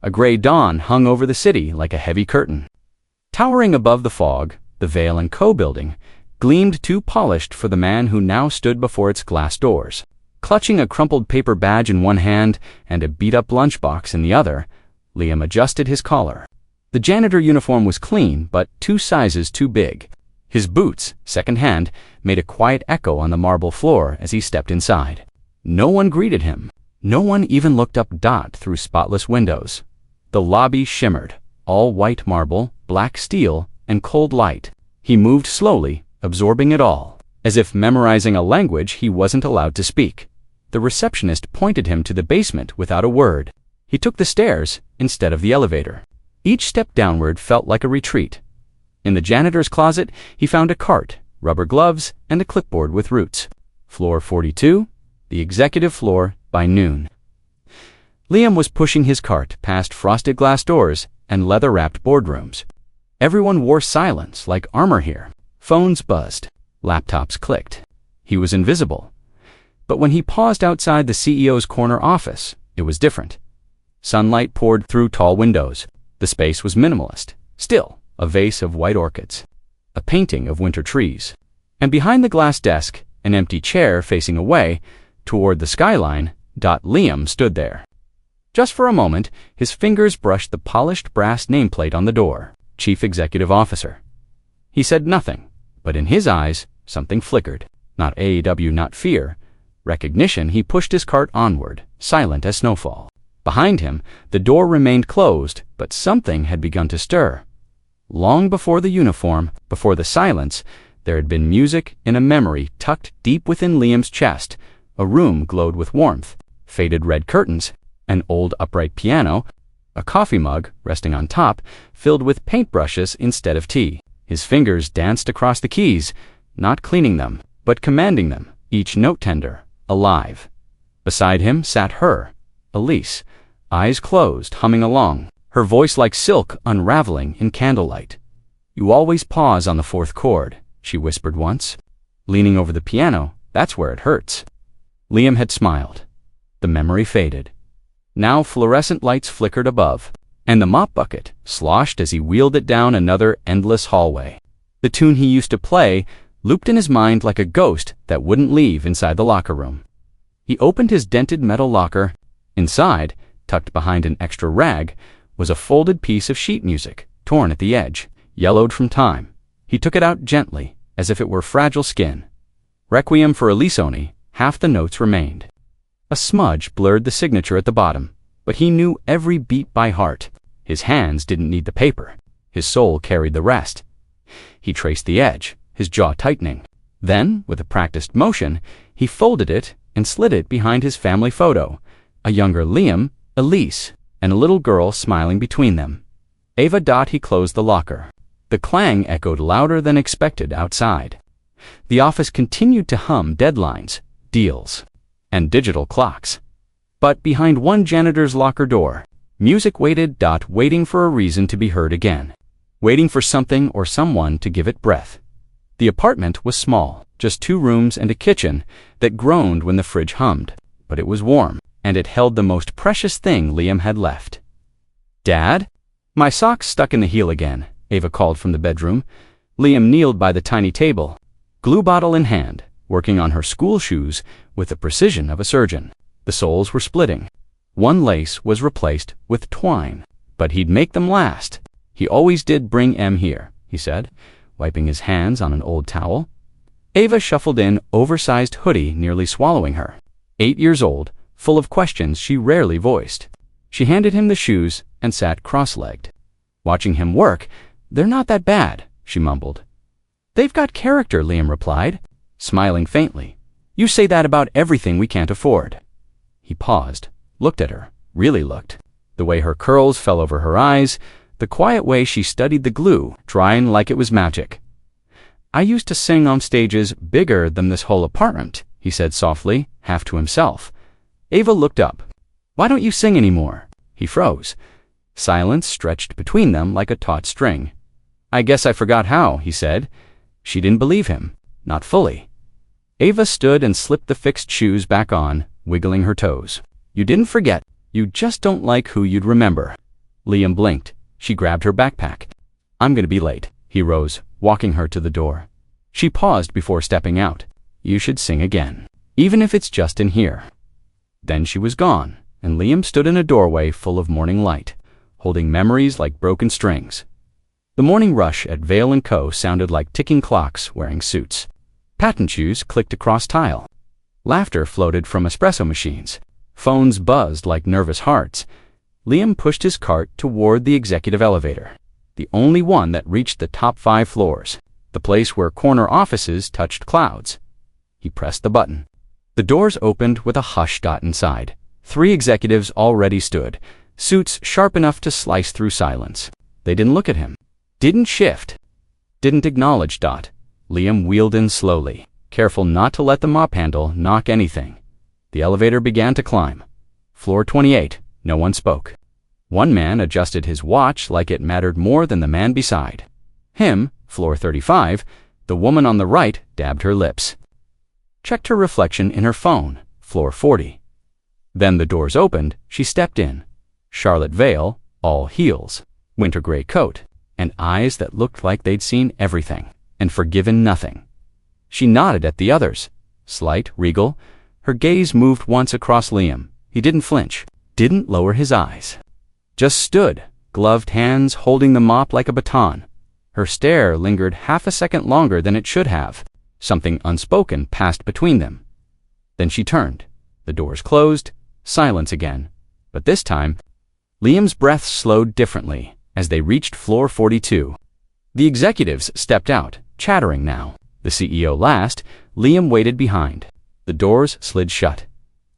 A gray dawn hung over the city like a heavy curtain. Towering above the fog, the Vale & Co. building gleamed too polished for the man who now stood before its glass doors. Clutching a crumpled paper badge in one hand and a beat-up lunchbox in the other, Liam adjusted his collar. The janitor uniform was clean, but 2 sizes too big. His boots, second-hand, made a quiet echo on the marble floor as he stepped inside. No one greeted him. No one even looked up through spotless windows. The lobby shimmered, all white marble, black steel, and cold light. He moved slowly, absorbing it all, as if memorizing a language he wasn't allowed to speak. The receptionist pointed him to the basement without a word. He took the stairs instead of the elevator. Each step downward felt like a retreat. In the janitor's closet, he found a cart, rubber gloves, and a clipboard with roots. Floor 42, the executive floor, by noon. Liam was pushing his cart past frosted glass doors and leather-wrapped boardrooms. Everyone wore silence like armor here. Phones buzzed. Laptops clicked. He was invisible. But when he paused outside the CEO's corner office, it was different. Sunlight poured through tall windows. The space was minimalist. Still, a vase of white orchids. A painting of winter trees. And behind the glass desk, an empty chair facing away, toward the skyline, Liam stood there. Just for a moment, his fingers brushed the polished brass nameplate on the door, Chief Executive Officer. He said nothing, but in his eyes, something flickered. Not AEW, not fear. Recognition. He pushed his cart onward, silent as snowfall. Behind him, the door remained closed, but something had begun to stir. Long before the uniform, before the silence, there had been music in a memory tucked deep within Liam's chest. A room glowed with warmth, faded red curtains, an old upright piano, a coffee mug resting on top, filled with paintbrushes instead of tea. His fingers danced across the keys, not cleaning them, but commanding them, each note tender, alive. Beside him sat her, Elise, eyes closed, humming along, her voice like silk unraveling in candlelight. "You always pause on the 4th chord," she whispered once. Leaning over the piano, "That's where it hurts." Liam had smiled. The memory faded. Now fluorescent lights flickered above, and the mop bucket sloshed as he wheeled it down another endless hallway. The tune he used to play looped in his mind like a ghost that wouldn't leave inside the locker room. He opened his dented metal locker. Inside, tucked behind an extra rag, was a folded piece of sheet music, torn at the edge, yellowed from time. He took it out gently, as if it were fragile skin. Requiem for Elisoni, half the notes remained. A smudge blurred the signature at the bottom, but he knew every beat by heart. His hands didn't need the paper. His soul carried the rest. He traced the edge, his jaw tightening. Then, with a practiced motion, he folded it and slid it behind his family photo, a younger Liam, Elise, and a little girl smiling between them. Ava. He closed the locker. The clang echoed louder than expected outside. The office continued to hum deadlines, deals, and digital clocks. But behind one janitor's locker door, music waited. Waiting for a reason to be heard again. Waiting for something or someone to give it breath. The apartment was small, just 2 rooms and a kitchen that groaned when the fridge hummed, but it was warm, and it held the most precious thing Liam had left. "Dad?" "My sock's stuck in the heel again," Ava called from the bedroom. Liam kneeled by the tiny table, glue bottle in hand, working on her school shoes with the precision of a surgeon. The soles were splitting. One lace was replaced with twine, but he'd make them last. "He always did bring Em here," he said, wiping his hands on an old towel. Ava shuffled in, oversized hoodie nearly swallowing her. 8 years old, full of questions she rarely voiced. She handed him the shoes and sat cross-legged. Watching him work, "They're not that bad," she mumbled. "They've got character," Liam replied, smiling faintly. "You say that about everything we can't afford." He paused, looked at her, really looked. The way her curls fell over her eyes, the quiet way she studied the glue, drying like it was magic. "I used to sing on stages bigger than this whole apartment," he said softly, half to himself. Ava looked up. "Why don't you sing anymore?" He froze. Silence stretched between them like a taut string. "I guess I forgot how," he said. She didn't believe him. Not fully. Ava stood and slipped the fixed shoes back on, wiggling her toes. "You didn't forget. You just don't like who you'd remember." Liam blinked. She grabbed her backpack. "I'm gonna be late." He rose, walking her to the door. She paused before stepping out. "You should sing again, even if it's just in here." Then she was gone, and Liam stood in a doorway full of morning light, holding memories like broken strings. The morning rush at Vale & Co. sounded like ticking clocks wearing suits. Patent shoes clicked across tile. Laughter floated from espresso machines. Phones buzzed like nervous hearts. Liam pushed his cart toward the executive elevator, the only one that reached the top 5 floors, the place where corner offices touched clouds. He pressed the button. The doors opened with a hush dot inside. 3 executives already stood, suits sharp enough to slice through silence. They didn't look at him, didn't shift, didn't acknowledge Dot. Liam wheeled in slowly, careful not to let the mop handle knock anything. The elevator began to climb. Floor 28, no one spoke. One man adjusted his watch like it mattered more than the man beside him. Floor 35, the woman on the right dabbed her lips. Checked her reflection in her phone. Floor 40. Then the doors opened, she stepped in. Charlotte Vale, all heels, winter gray coat, and eyes that looked like they'd seen everything and forgiven nothing. She nodded at the others, slight, regal. Her gaze moved once across Liam. He didn't flinch, didn't lower his eyes. Just stood, gloved hands holding the mop like a baton. Her stare lingered half a second longer than it should have. Something unspoken passed between them. Then she turned. The doors closed, silence again. But this time, Liam's breath slowed differently as they reached floor 42. The executives stepped out, chattering now. The CEO last. Liam waited behind. The doors slid shut.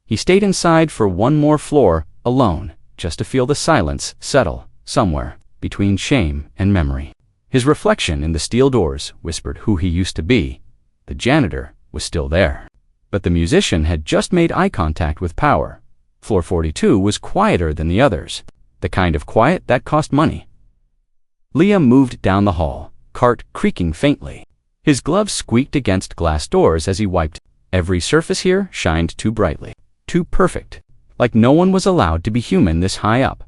He stayed inside for one more floor, alone, just to feel the silence settle somewhere between shame and memory. His reflection in the steel doors whispered who he used to be. The janitor was still there, but the musician had just made eye contact with power. Floor 42 was quieter than the others, the kind of quiet that cost money. Liam moved down the hall, cart creaking faintly. His gloves squeaked against glass doors as he wiped. Every surface here shined too brightly, too perfect, like no one was allowed to be human this high up.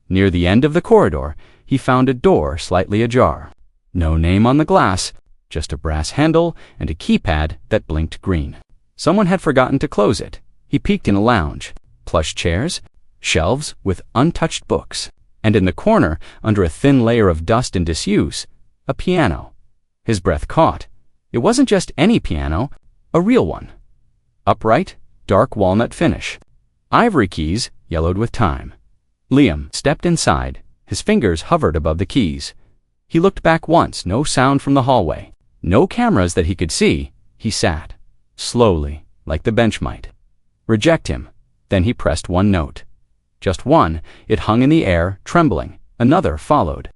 Near the end of the corridor, he found a door slightly ajar. No name on the glass, just a brass handle and a keypad that blinked green. Someone had forgotten to close it. He peeked in a lounge. Plush chairs, shelves with untouched books, and in the corner, under a thin layer of dust and disuse, a piano. His breath caught. It wasn't just any piano, a real one. Upright, dark walnut finish. Ivory keys yellowed with time. Liam stepped inside. His fingers hovered above the keys. He looked back once, no sound from the hallway. No cameras that he could see. He sat, slowly, like the bench might reject him. Then he pressed one note. Just one. It hung in the air, trembling. Another followed.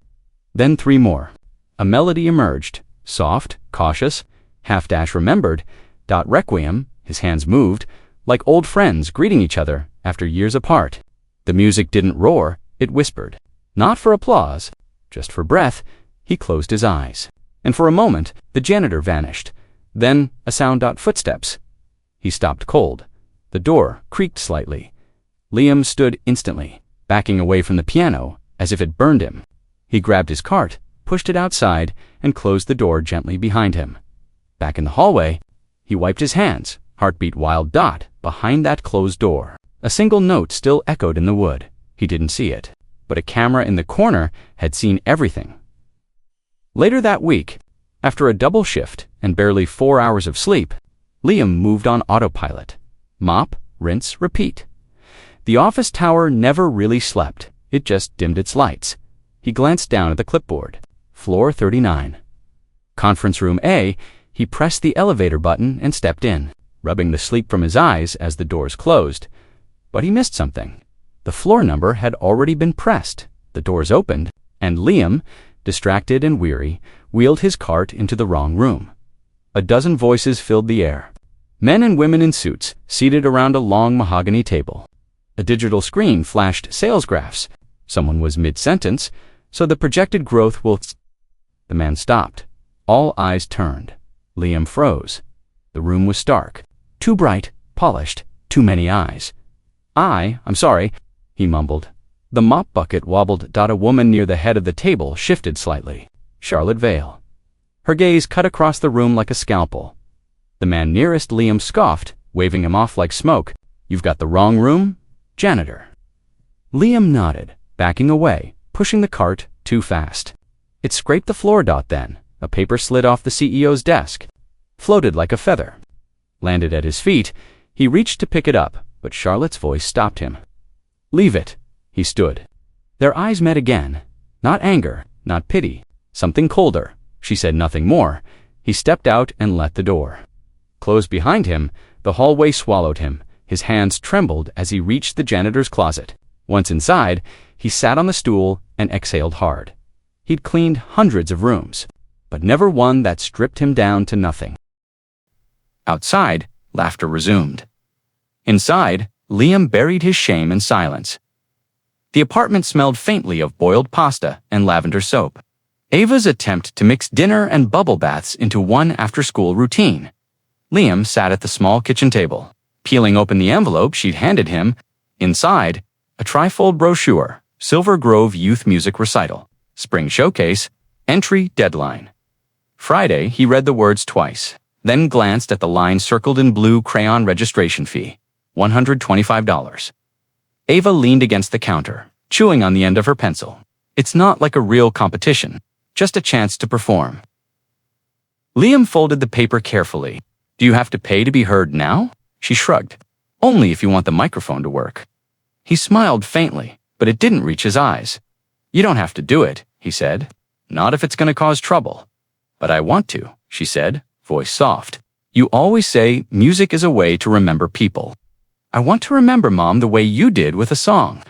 Then 3 more. A melody emerged, soft, cautious, half-dash remembered, dot requiem. His hands moved, like old friends greeting each other after years apart. The music didn't roar, it whispered. Not for applause, just for breath. He closed his eyes. And for a moment, the janitor vanished. Then a sound. Footsteps. He stopped cold. The door creaked slightly. Liam stood instantly, backing away from the piano, as if it burned him. He grabbed his cart, pushed it outside, and closed the door gently behind him. Back in the hallway, he wiped his hands, heartbeat wild. Behind that closed door. A single note still echoed in the wood. He didn't see it, but a camera in the corner had seen everything. Later that week, after a double shift and barely 4 hours of sleep, Liam moved on autopilot. Mop, rinse, repeat. The office tower never really slept. It just dimmed its lights. He glanced down at the clipboard. Floor 39. Conference room A. He pressed the elevator button and stepped in, rubbing the sleep from his eyes as the doors closed. But he missed something. The floor number had already been pressed. The doors opened, and Liam, distracted and weary, wheeled his cart into the wrong room. A dozen voices filled the air. Men and women in suits, seated around a long mahogany table. A digital screen flashed sales graphs. Someone was mid-sentence, so the projected growth will... The man stopped. All eyes turned. Liam froze. The room was stark. Too bright, polished, too many eyes. I'm sorry, he mumbled. The mop bucket wobbled. A woman near the head of the table shifted slightly. Charlotte Vale. Her gaze cut across the room like a scalpel. The man nearest Liam scoffed, waving him off like smoke. "You've got the wrong room, janitor." Liam nodded, backing away, pushing the cart too fast. It scraped the floor. Then a paper slid off the CEO's desk, floated like a feather, landed at his feet. He reached to pick it up, but Charlotte's voice stopped him. "Leave it." He stood. Their eyes met again. Not anger, not pity, something colder. She said nothing more. He stepped out and let the door close behind him. The hallway swallowed him. His hands trembled as he reached the janitor's closet. Once inside, he sat on the stool and exhaled hard. He'd cleaned hundreds of rooms, but never one that stripped him down to nothing. Outside, laughter resumed. Inside, Liam buried his shame in silence. The apartment smelled faintly of boiled pasta and lavender soap. Ava's attempt to mix dinner and bubble baths into one after-school routine. Liam sat at the small kitchen table, peeling open the envelope she'd handed him. Inside, a trifold brochure, Silver Grove Youth Music Recital, Spring Showcase, Entry Deadline. Friday, he read the words twice, then glanced at the line circled in blue crayon. Registration fee, $125. Ava leaned against the counter, chewing on the end of her pencil. It's not like a real competition, just a chance to perform. Liam folded the paper carefully. "Do you have to pay to be heard now?" She shrugged. "Only if you want the microphone to work." He smiled faintly, but it didn't reach his eyes. "You don't have to do it," he said. "Not if it's going to cause trouble." "But I want to," she said, voice soft. "You always say music is a way to remember people. I want to remember, Mom, the way you did with a song."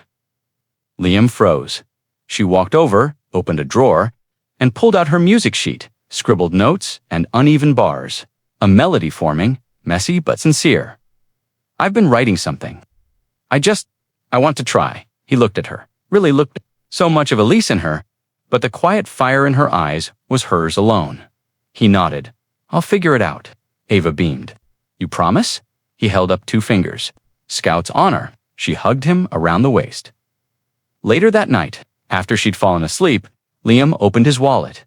Liam froze. She walked over, opened a drawer, and pulled out her music sheet, scribbled notes and uneven bars. A melody forming, messy but sincere. "I've been writing something. I want to try." He looked at her, really looked. So much of Elise in her, but the quiet fire in her eyes was hers alone. He nodded. "I'll figure it out." Ava beamed. "You promise?" He held up 2 fingers. Scout's honor. She hugged him around the waist. Later that night, after she'd fallen asleep, Liam opened his wallet.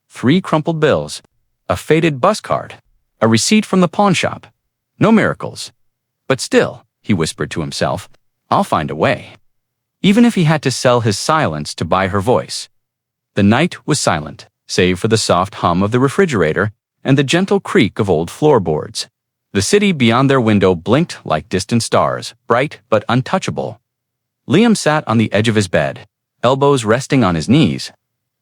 3 crumpled bills, a faded bus card, a receipt from the pawn shop. No miracles. But still, he whispered to himself, "I'll find a way." Even if he had to sell his silence to buy her voice. The night was silent, save for the soft hum of the refrigerator and the gentle creak of old floorboards. The city beyond their window blinked like distant stars, bright but untouchable. Liam sat on the edge of his bed, elbows resting on his knees.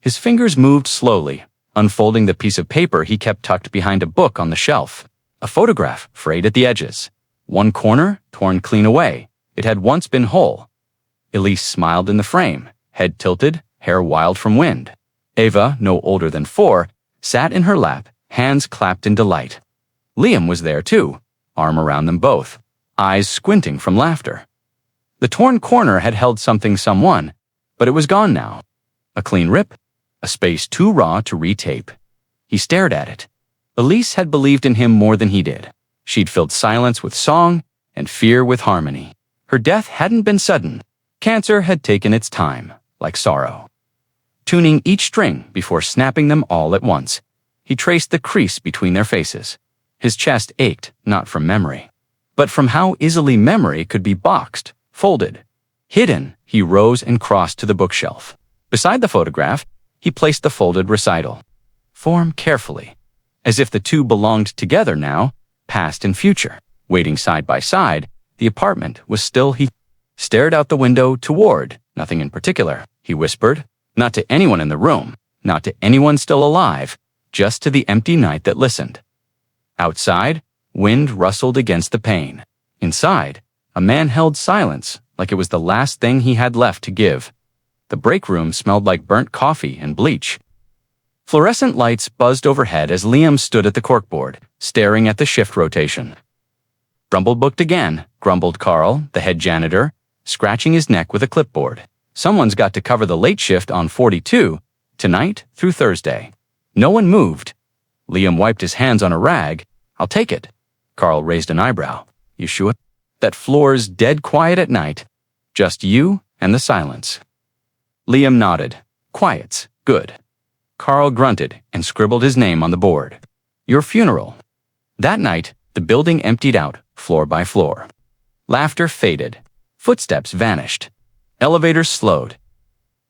His fingers moved slowly, unfolding the piece of paper he kept tucked behind a book on the shelf. A photograph frayed at the edges. One corner torn clean away. It had once been whole. Elise smiled in the frame, head tilted, hair wild from wind. Ava, no older than 4, sat in her lap, hands clapped in delight. Liam was there too, arm around them both, eyes squinting from laughter. The torn corner had held someone, but it was gone now. A clean rip, a space too raw to retape. He stared at it. Elise had believed in him more than he did. She'd filled silence with song and fear with harmony. Her death hadn't been sudden. Cancer had taken its time, like sorrow. Tuning each string before snapping them all at once, he traced the crease between their faces. His chest ached, not from memory, but from how easily memory could be boxed, folded, hidden. He rose and crossed to the bookshelf. Beside the photograph, he placed the folded recital. Form carefully, as if the two belonged together now, past and future. Waiting side by side, the apartment was still. He stared out the window toward nothing in particular. He whispered, not to anyone in the room, not to anyone still alive, just to the empty night that listened. Outside, wind rustled against the pane. Inside, a man held silence like it was the last thing he had left to give. The break room smelled like burnt coffee and bleach. Fluorescent lights buzzed overhead as Liam stood at the corkboard, staring at the shift rotation. "Grumbled booked again," grumbled Carl, the head janitor, scratching his neck with a clipboard. "Someone's got to cover the late shift on 42, tonight through Thursday." No one moved. Liam wiped his hands on a rag. "I'll take it." Carl raised an eyebrow. "You sure? That floor's dead quiet at night. Just you and the silence." Liam nodded. Quiet's good. Carl grunted and scribbled his name on the board. Your funeral. That night, the building emptied out, floor by floor. Laughter faded. Footsteps vanished. Elevators slowed.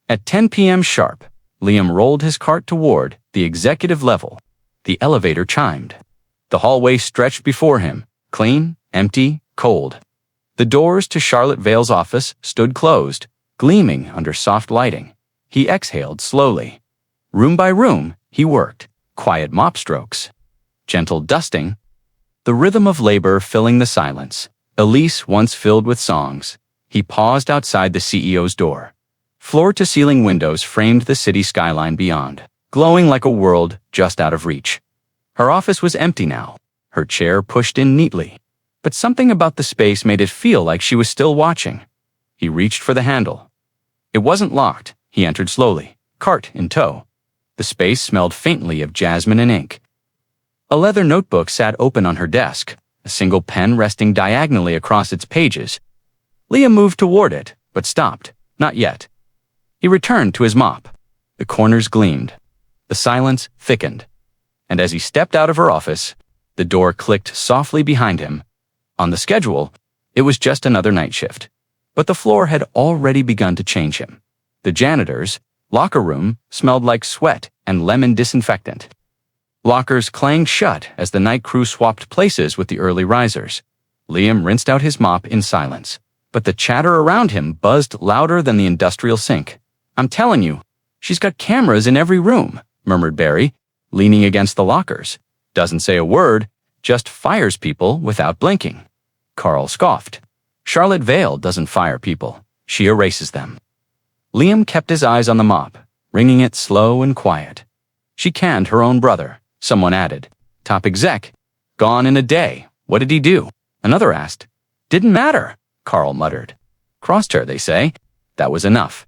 At 10 p.m. sharp, Liam rolled his cart toward the executive level. The elevator chimed. The hallway stretched before him, clean, empty, cold. The doors to Charlotte Vale's office stood closed, gleaming under soft lighting. He exhaled slowly. Room by room, he worked. Quiet mop strokes. Gentle dusting. The rhythm of labor filling the silence. Elise once filled with songs. He paused outside the CEO's door. Floor-to-ceiling windows framed the city skyline beyond, glowing like a world just out of reach. Her office was empty now, her chair pushed in neatly. But something about the space made it feel like she was still watching. He reached for the handle. It wasn't locked. He entered slowly, cart in tow. The space smelled faintly of jasmine and ink. A leather notebook sat open on her desk, a single pen resting diagonally across its pages. Liam moved toward it, but stopped. Not yet. He returned to his mop. The corners gleamed. The silence thickened. And as he stepped out of her office, the door clicked softly behind him. On the schedule, it was just another night shift. But the floor had already begun to change him. The janitor's locker room smelled like sweat and lemon disinfectant. Lockers clanged shut as the night crew swapped places with the early risers. Liam rinsed out his mop in silence, but the chatter around him buzzed louder than the industrial sink. I'm telling you, she's got cameras in every room, murmured Barry, leaning against the lockers. Doesn't say a word, just fires people without blinking. Carl scoffed. Charlotte Vale doesn't fire people. She erases them. Liam kept his eyes on the mop, wringing it slow and quiet. She canned her own brother, someone added. Top exec. Gone in a day. What did he do? Another asked. Didn't matter, Carl muttered. Crossed her, they say. That was enough.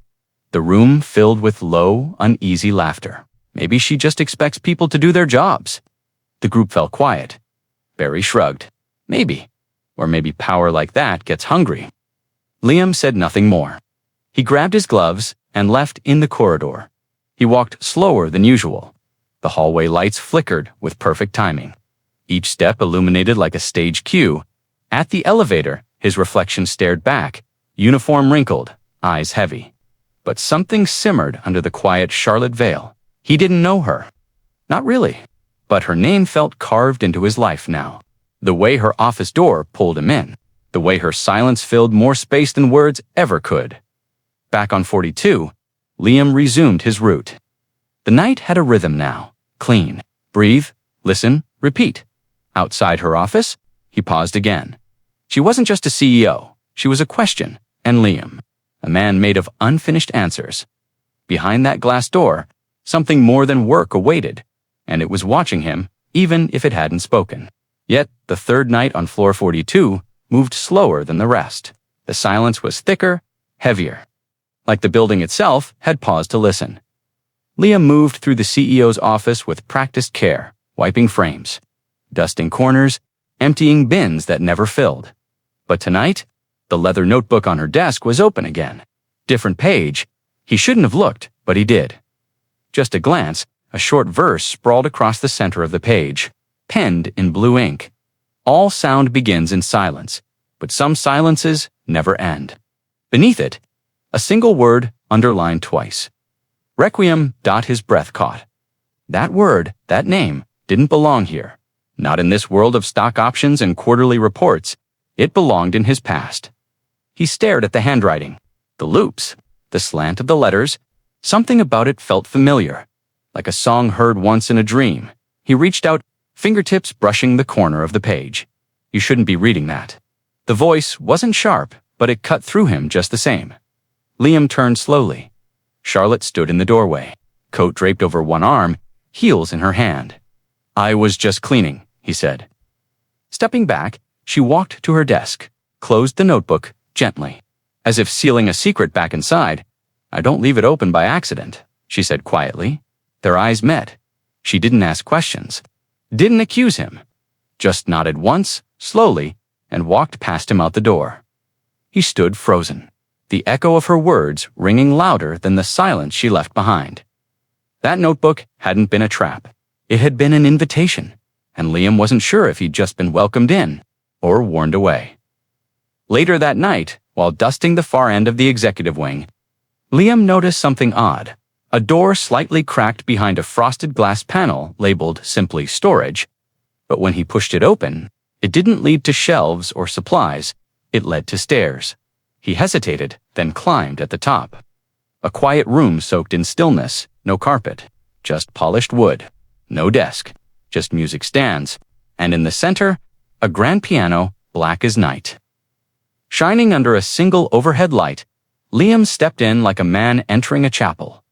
The room filled with low, uneasy laughter. Maybe she just expects people to do their jobs. The group fell quiet. Barry shrugged. Maybe. Or maybe power like that gets hungry. Liam said nothing more. He grabbed his gloves and left in the corridor. He walked slower than usual. The hallway lights flickered with perfect timing. Each step illuminated like a stage cue. At the elevator, his reflection stared back, uniform wrinkled, eyes heavy. But something simmered under the quiet Charlotte Vale. He didn't know her. Not really. But her name felt carved into his life now. The way her office door pulled him in. The way her silence filled more space than words ever could. Back on 42, Liam resumed his route. The night had a rhythm now. Clean. Breathe. Listen. Repeat. Outside her office, he paused again. She wasn't just a CEO. She was a question. And Liam. A man made of unfinished answers. Behind that glass door, something more than work awaited, and it was watching him, even if it hadn't spoken. Yet, the third night on floor 42 moved slower than the rest. The silence was thicker, heavier. Like the building itself had paused to listen. Liam moved through the CEO's office with practiced care, wiping frames, dusting corners, emptying bins that never filled. But tonight, the leather notebook on her desk was open again. Different page. He shouldn't have looked, but he did. Just a glance, a short verse sprawled across the center of the page, penned in blue ink. All sound begins in silence, but some silences never end. Beneath it, a single word underlined twice. Requiem. His breath caught. That word, that name, didn't belong here. Not in this world of stock options and quarterly reports. It belonged in his past. He stared at the handwriting, the loops, the slant of the letters. Something about it felt familiar, like a song heard once in a dream. He reached out, fingertips brushing the corner of the page. You shouldn't be reading that. The voice wasn't sharp, but it cut through him just the same. Liam turned slowly. Charlotte stood in the doorway, coat draped over one arm, heels in her hand. I was just cleaning, he said. Stepping back, she walked to her desk, closed the notebook gently, as if sealing a secret back inside. I don't leave it open by accident, she said quietly. Their eyes met. She didn't ask questions, didn't accuse him, just nodded once, slowly, and walked past him out the door. He stood frozen. the echo of her words ringing louder than the silence she left behind. That notebook hadn't been a trap. It had been an invitation, and Liam wasn't sure if he'd just been welcomed in or warned away. Later that night, while dusting the far end of the executive wing, Liam noticed something odd. A door slightly cracked behind a frosted glass panel labeled simply storage, but when he pushed it open, it didn't lead to shelves or supplies, it led to stairs. He hesitated, then climbed at the top. A quiet room soaked in stillness, no carpet, just polished wood, no desk, just music stands, and in the center, a grand piano, black as night. Shining under a single overhead light, Liam stepped in like a man entering a chapel.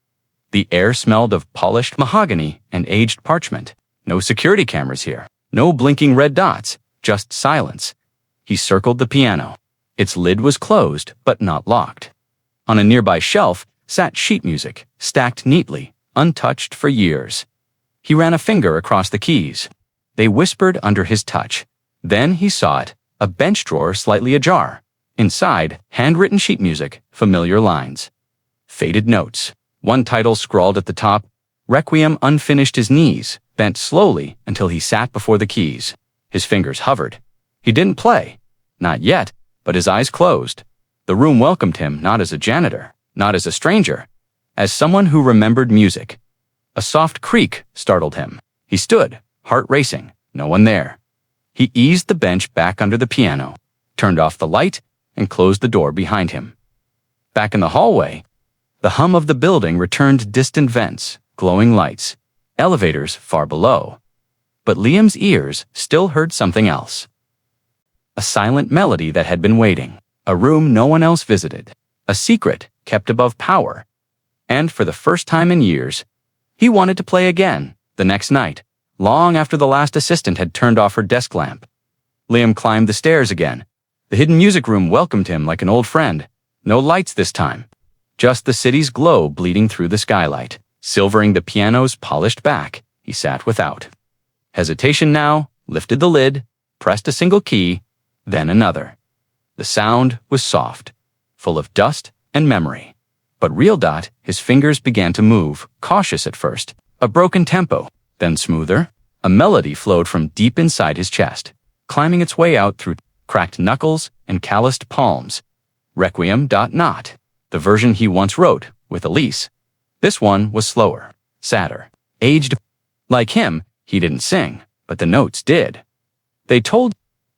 The air smelled of polished mahogany and aged parchment. No security cameras here, no blinking red dots, just silence. He circled the piano. Its lid was closed, but not locked. On a nearby shelf sat sheet music, stacked neatly, untouched for years. He ran a finger across the keys. They whispered under his touch. Then he saw it, a bench drawer slightly ajar. Inside, handwritten sheet music, familiar lines. Faded notes. One title scrawled at the top, Requiem unfinished. His knees bent slowly until he sat before the keys. His fingers hovered. He didn't play. Not yet, but his eyes closed. The room welcomed him not as a janitor, not as a stranger, as someone who remembered music. A soft creak startled him. He stood, heart racing, no one there. He eased the bench back under the piano, turned off the light, and closed the door behind him. Back in the hallway, the hum of the building returned distant vents, glowing lights, elevators far below. But Liam's ears still heard something else. A silent melody that had been waiting, a room no one else visited, a secret kept above power. And for the first time in years, he wanted to play again, the next night, long after the last assistant had turned off her desk lamp. Liam climbed the stairs again. The hidden music room welcomed him like an old friend. No lights this time. Just the city's glow bleeding through the skylight, silvering the piano's polished back. He sat without. Hesitation now, lifted the lid, pressed a single key, then another. The sound was soft, full of dust and memory. But Real Dot, his fingers began to move, cautious at first. A broken tempo, then smoother. A melody flowed from deep inside his chest, climbing its way out through cracked knuckles and calloused palms. Requiem. Not the version he once wrote with Elise. This one was slower, sadder, aged. Like him, he didn't sing, but the notes did. They told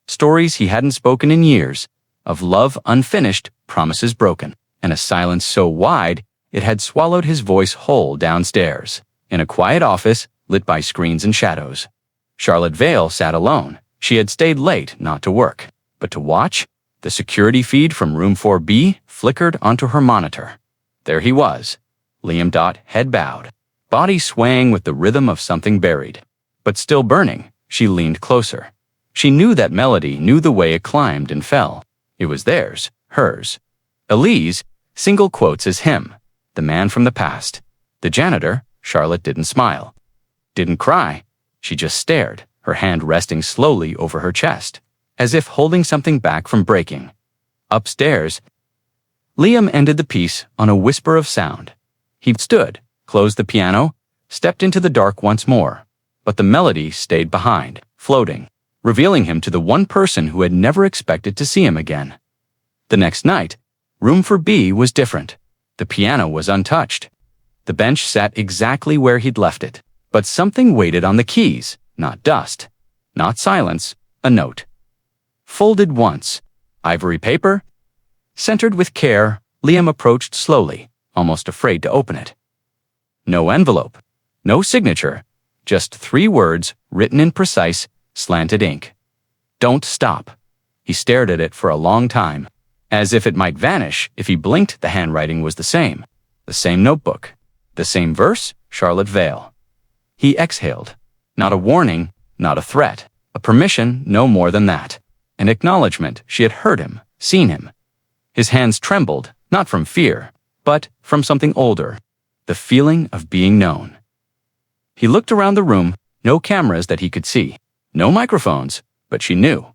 stories he hadn't spoken in years, of love unfinished, promises broken, and a silence so wide it had swallowed his voice whole downstairs. In a quiet office, lit by screens and shadows, Charlotte Vale sat alone. She had stayed late not to work, but to watch. The security feed from room 4B flickered onto her monitor. There he was, Liam. Head bowed, body swaying with the rhythm of something buried. But still burning, she leaned closer. She knew that melody, knew the way it climbed and fell. It was theirs, hers. Elise, single quotes as him, the man from the past. The janitor, Charlotte didn't smile, didn't cry. She just stared, her hand resting slowly over her chest, as if holding something back from breaking. Upstairs, Liam ended the piece on a whisper of sound. He stood, closed the piano, stepped into the dark once more, but the melody stayed behind, floating, revealing him to the one person who had never expected to see him again. The next night, room 4B was different. The piano was untouched. The bench sat exactly where he'd left it, but something waited on the keys, not dust, not silence, a note. Folded once, ivory paper. Centered with care, Liam approached slowly, almost afraid to open it. No envelope, no signature, just 3 words written in precise, slanted ink. Don't stop. He stared at it for a long time, as if it might vanish if he blinked. The handwriting was the same notebook, the same verse, Charlotte Vale. He exhaled. Not a warning, not a threat, a permission, no more than that. An acknowledgement she had heard him, seen him. His hands trembled, not from fear, but from something older, the feeling of being known. He looked around the room, no cameras that he could see, no microphones, but she knew.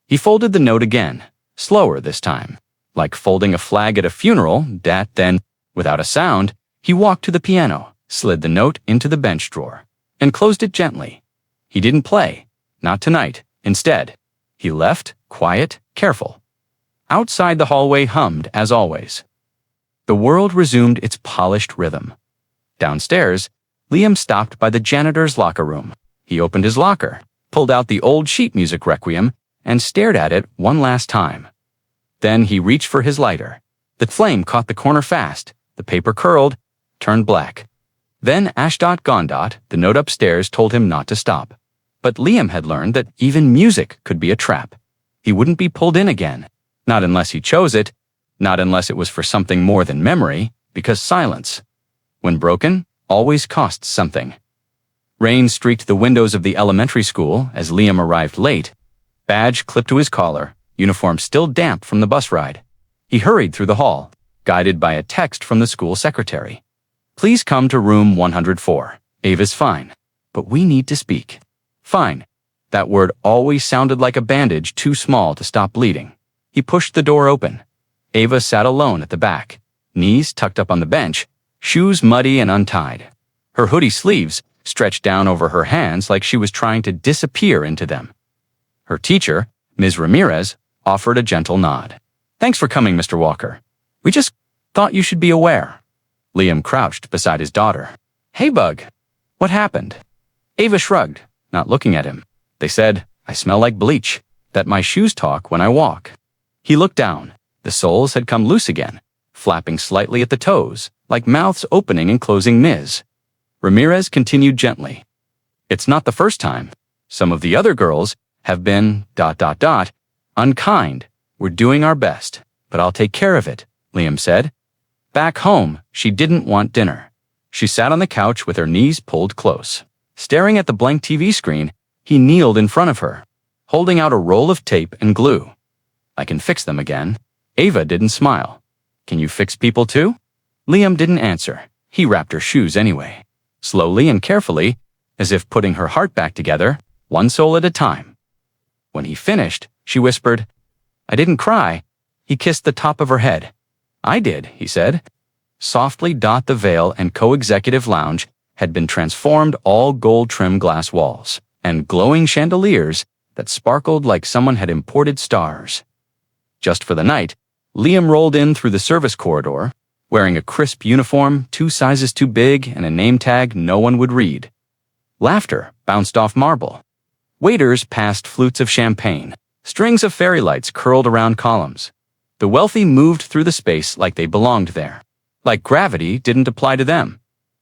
He folded the note again, slower this time, Like folding a flag at a funeral, then, without a sound, he walked to the piano, slid the note into the bench drawer, and closed it gently. He didn't play. Not tonight. Instead, he left, quiet, careful. Outside, the hallway hummed as always. The world resumed its polished rhythm. Downstairs, Liam stopped by the janitor's locker room. He opened his locker, pulled out the old sheet music requiem, and stared at it one last time. Then he reached for his lighter. The flame caught the corner fast. The paper curled, turned black. Then ***, the note upstairs told him not to stop. But Liam had learned that even music could be a trap. He wouldn't be pulled in again. Not unless he chose it. Not unless it was for something more than memory, because silence, when broken, always costs something. Rain streaked the windows of the elementary school as Liam arrived late. Badge clipped to his collar, uniform still damp from the bus ride. He hurried through the hall, guided by a text from the school secretary. "Please come to room 104. Ava's fine, but we need to speak." Fine. That word always sounded like a bandage too small to stop bleeding. He pushed the door open. Ava sat alone at the back, knees tucked up on the bench, shoes muddy and untied. Her hoodie sleeves stretched down over her hands like she was trying to disappear into them. Her teacher, Ms. Ramirez, offered a gentle nod. "Thanks for coming, Mr. Walker. We just thought you should be aware." Liam crouched beside his daughter. "Hey, Bug. What happened?" Ava shrugged, not looking at him. "They said I smell like bleach, that my shoes talk when I walk." He looked down. The soles had come loose again, flapping slightly at the toes, like mouths opening and closing Ms. Ramirez continued gently. "It's not the first time. Some of the other girls have been ... unkind. We're doing our best, but I'll take care of it," Liam said. Back home, she didn't want dinner. She sat on the couch with her knees pulled close. Staring at the blank TV screen, he kneeled in front of her, holding out a roll of tape and glue. "I can fix them again." Ava didn't smile. "Can you fix people too?" Liam didn't answer. He wrapped her shoes anyway. Slowly and carefully, as if putting her heart back together, one sole at a time. When he finished, she whispered, "I didn't cry." He kissed the top of her head. "I did," he said. Softly. The veil and co-executive lounge had been transformed, all gold-trimmed glass walls and glowing chandeliers that sparkled like someone had imported stars. Just for the night, Liam rolled in through the service corridor, wearing a crisp uniform 2 sizes too big and a name tag no one would read. Laughter bounced off marble. Waiters passed flutes of champagne. Strings of fairy lights curled around columns. The wealthy moved through the space like they belonged there. Like gravity didn't apply to them.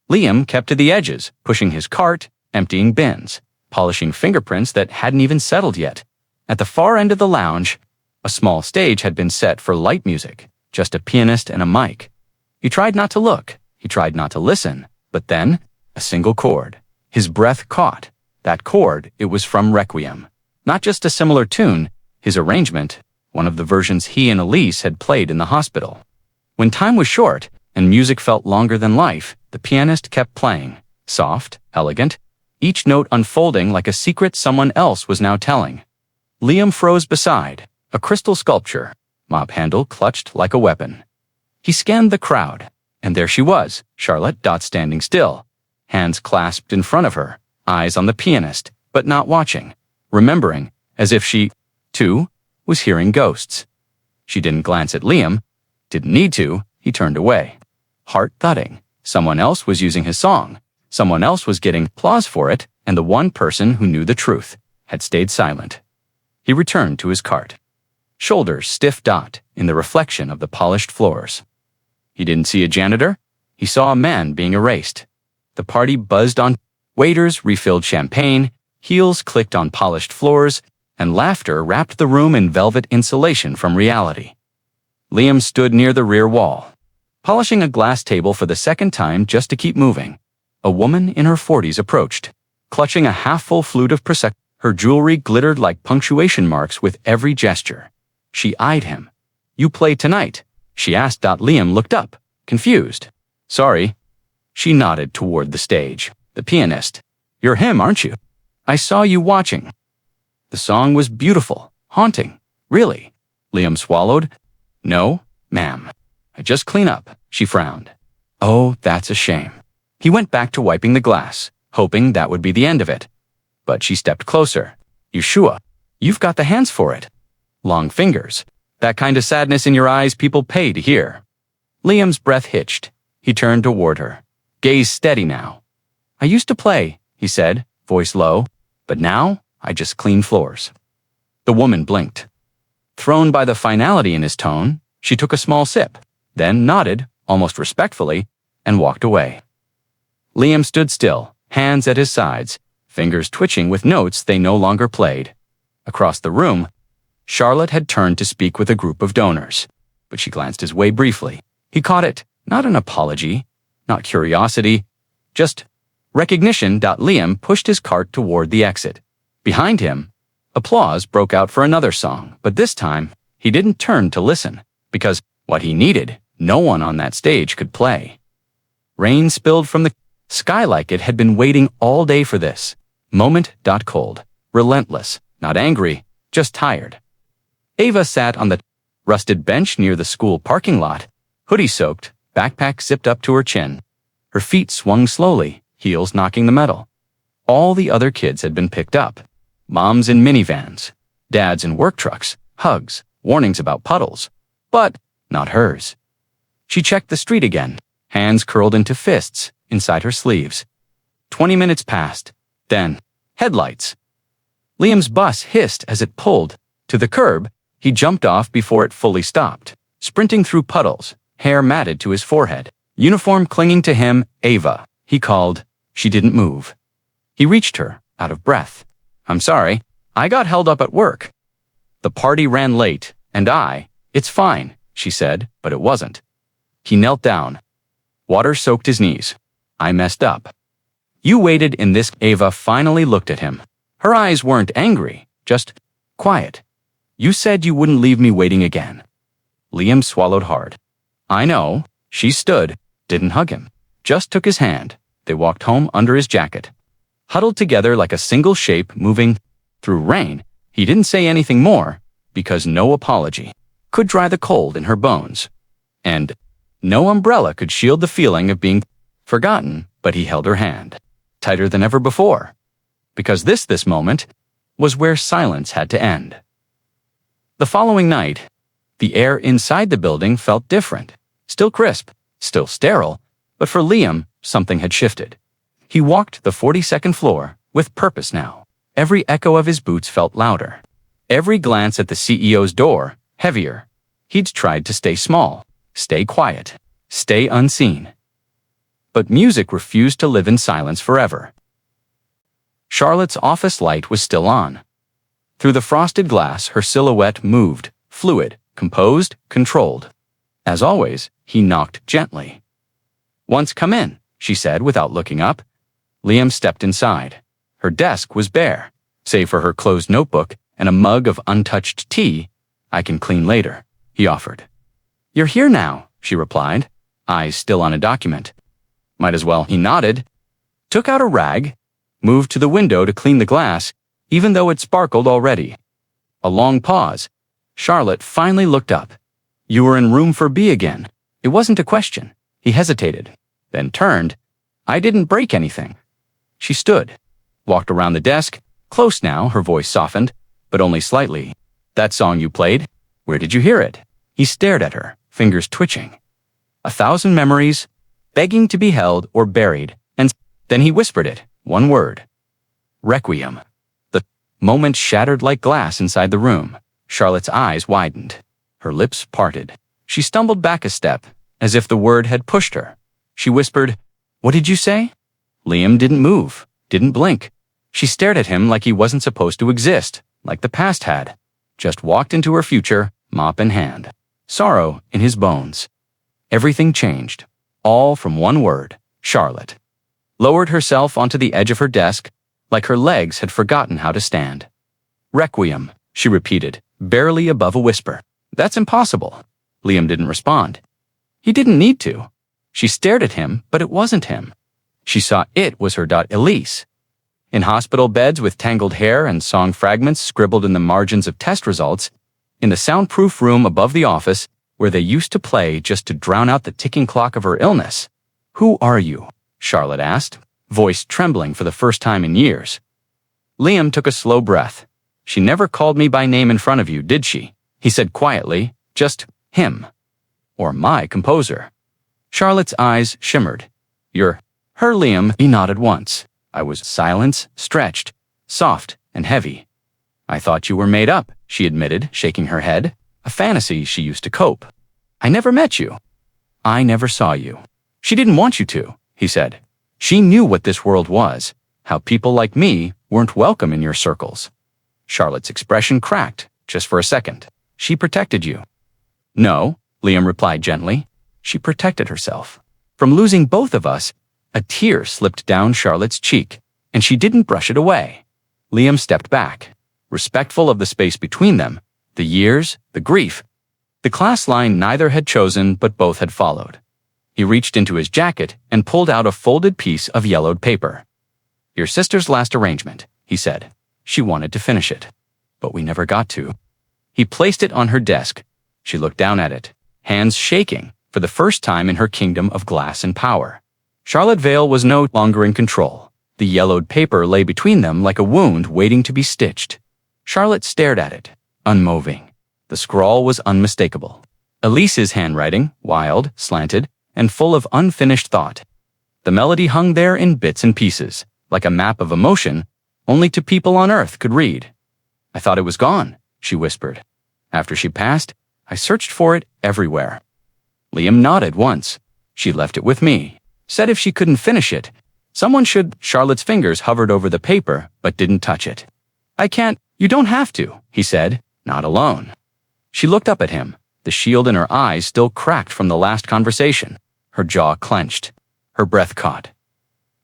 Liam kept to the edges, pushing his cart, emptying bins, polishing fingerprints that hadn't even settled yet. At the far end of the lounge, a small stage had been set for light music, just a pianist and a mic. He tried not to look, he tried not to listen, but then, a single chord. His breath caught. That chord, it was from Requiem. Not just a similar tune, his arrangement, one of the versions he and Elise had played in the hospital. When time was short, and music felt longer than life, the pianist kept playing, soft, elegant, each note unfolding like a secret someone else was now telling. Liam froze beside, a crystal sculpture, mop handle clutched like a weapon. He scanned the crowd, and there she was, Charlotte, standing still, hands clasped in front of her, eyes on the pianist, but not watching, remembering, as if she, too, was hearing ghosts. She didn't glance at Liam, didn't need to, he turned away. Heart thudding. Someone else was using his song. Someone else was getting applause for it, and the one person who knew the truth had stayed silent. He returned to his cart. Shoulders stiff in the reflection of the polished floors. He didn't see a janitor. He saw a man being erased. The party buzzed on. Waiters refilled champagne, heels clicked on polished floors, and laughter wrapped the room in velvet insulation from reality. Liam stood near the rear wall, polishing a glass table for the second time just to keep moving. A woman in her 40s approached, clutching a half-full flute of Prosecco. Her jewelry glittered like punctuation marks with every gesture. She eyed him. "You play tonight?" she asked. Liam looked up, confused. "Sorry." She nodded toward the stage. "The pianist. You're him, aren't you? I saw you watching." The song was beautiful, haunting. "Really?" Liam swallowed. No, ma'am. I just clean up, she frowned. Oh, that's a shame. He went back to wiping the glass, hoping that would be the end of it. But she stepped closer. You sure? You've got the hands for it. Long fingers. That kind of sadness in your eyes people pay to hear. Liam's breath hitched. He turned toward her. Gaze steady now. I used to play, he said, voice low, but now I just clean floors. The woman blinked. Thrown by the finality in his tone, she took a small sip, then nodded, almost respectfully, and walked away. Liam stood still, hands at his sides, fingers twitching with notes they no longer played. Across the room, Charlotte had turned to speak with a group of donors, but she glanced his way briefly. He caught it, not an apology, not curiosity, just recognition. Liam pushed his cart toward the exit. Behind him, applause broke out for another song, but this time, he didn't turn to listen, because what he needed, no one on that stage could play. Rain spilled from the sky like it had been waiting all day for this moment. Cold, relentless, not angry, just tired. Ava sat on the rusted bench near the school parking lot, hoodie soaked, backpack zipped up to her chin. Her feet swung slowly, heels knocking the metal. All the other kids had been picked up. Moms in minivans, dads in work trucks, hugs, warnings about puddles. But not hers. She checked the street again, hands curled into fists inside her sleeves. 20 minutes passed. Then, headlights. Liam's bus hissed as it pulled. To the curb, he jumped off before it fully stopped, sprinting through puddles, hair matted to his forehead, uniform clinging to him. Ava, he called. She didn't move. He reached her, out of breath. I'm sorry, I got held up at work. The party ran late, and it's fine, she said, but it wasn't. He knelt down. Water soaked his knees. I messed up. You waited in this. Ava finally looked at him. Her eyes weren't angry, just quiet. You said you wouldn't leave me waiting again. Liam swallowed hard. I know. She stood, didn't hug him, just took his hand. They walked home under his jacket. Huddled together like a single shape moving through rain. He didn't say anything more, because no apology could dry the cold in her bones. And no umbrella could shield the feeling of being forgotten, but he held her hand, tighter than ever before. Because this moment was where silence had to end. The following night, the air inside the building felt different. Still crisp, still sterile, but for Liam, something had shifted. He walked the 42nd floor with purpose now. Every echo of his boots felt louder. Every glance at the CEO's door, heavier. He'd tried to stay small, stay quiet, stay unseen. But music refused to live in silence forever. Charlotte's office light was still on. Through the frosted glass, her silhouette moved, fluid, composed, controlled. As always, he knocked gently. Once come in, she said without looking up. Liam stepped inside. Her desk was bare, save for her closed notebook and a mug of untouched tea. I can clean later, he offered. You're here now, she replied, eyes still on a document. Might as well, he nodded, took out a rag, moved to the window to clean the glass, even though it sparkled already. A long pause. Charlotte finally looked up. You were in room 4B again. It wasn't a question. He hesitated, then turned. I didn't break anything. She stood, walked around the desk, close now, her voice softened, but only slightly. That song you played? Where did you hear it? He stared at her, fingers twitching. 1,000 memories, begging to be held or buried, and then he whispered it, one word. Requiem. The moment shattered like glass inside the room. Charlotte's eyes widened. Her lips parted. She stumbled back a step, as if the word had pushed her. She whispered, What did you say? Liam didn't move, didn't blink. She stared at him like he wasn't supposed to exist, like the past had. Just walked into her future, mop in hand. Sorrow in his bones. Everything changed. All from one word, Charlotte. Lowered herself onto the edge of her desk, like her legs had forgotten how to stand. Requiem, she repeated, barely above a whisper. That's impossible. Liam didn't respond. He didn't need to. She stared at him, but it wasn't him. She saw it was her. Elise. In hospital beds with tangled hair and song fragments scribbled in the margins of test results, in the soundproof room above the office, where where they used to play just to drown out the ticking clock of her illness. "Who are you?" Charlotte asked, voice trembling for the first time in years. Liam took a slow breath. "She never called me by name in front of you, did she?" he said quietly. "Just him. Or my composer." Charlotte's eyes shimmered. "You're her, Liam." He nodded once. I was silence, stretched, soft and heavy. "I thought you were made up," she admitted, shaking her head. "A fantasy she used to cope. I never met you. I never saw you." "She didn't want you to," he said. "She knew what this world was, how people like me weren't welcome in your circles." Charlotte's expression cracked, just for a second. "She protected you." "No," Liam replied gently. "She protected herself. From losing both of us." A tear slipped down Charlotte's cheek, and she didn't brush it away. Liam stepped back, respectful of the space between them, the years, the grief. The class line neither had chosen, but both had followed. He reached into his jacket and pulled out a folded piece of yellowed paper. "Your sister's last arrangement," he said. "She wanted to finish it, but we never got to." He placed it on her desk. She looked down at it, hands shaking, for the first time in her kingdom of glass and power. Charlotte Vale was no longer in control. The yellowed paper lay between them like a wound waiting to be stitched. Charlotte stared at it, unmoving. The scrawl was unmistakable. Elise's handwriting, wild, slanted, and full of unfinished thought. The melody hung there in bits and pieces, like a map of emotion only two people on Earth could read. "I thought it was gone," she whispered. "After she passed, I searched for it everywhere." Liam nodded once. "She left it with me. Said if she couldn't finish it, someone should." Charlotte's fingers hovered over the paper, but didn't touch it. "I can't." "You don't have to," he said. "Not alone." She looked up at him, the shield in her eyes still cracked from the last conversation. Her jaw clenched. Her breath caught.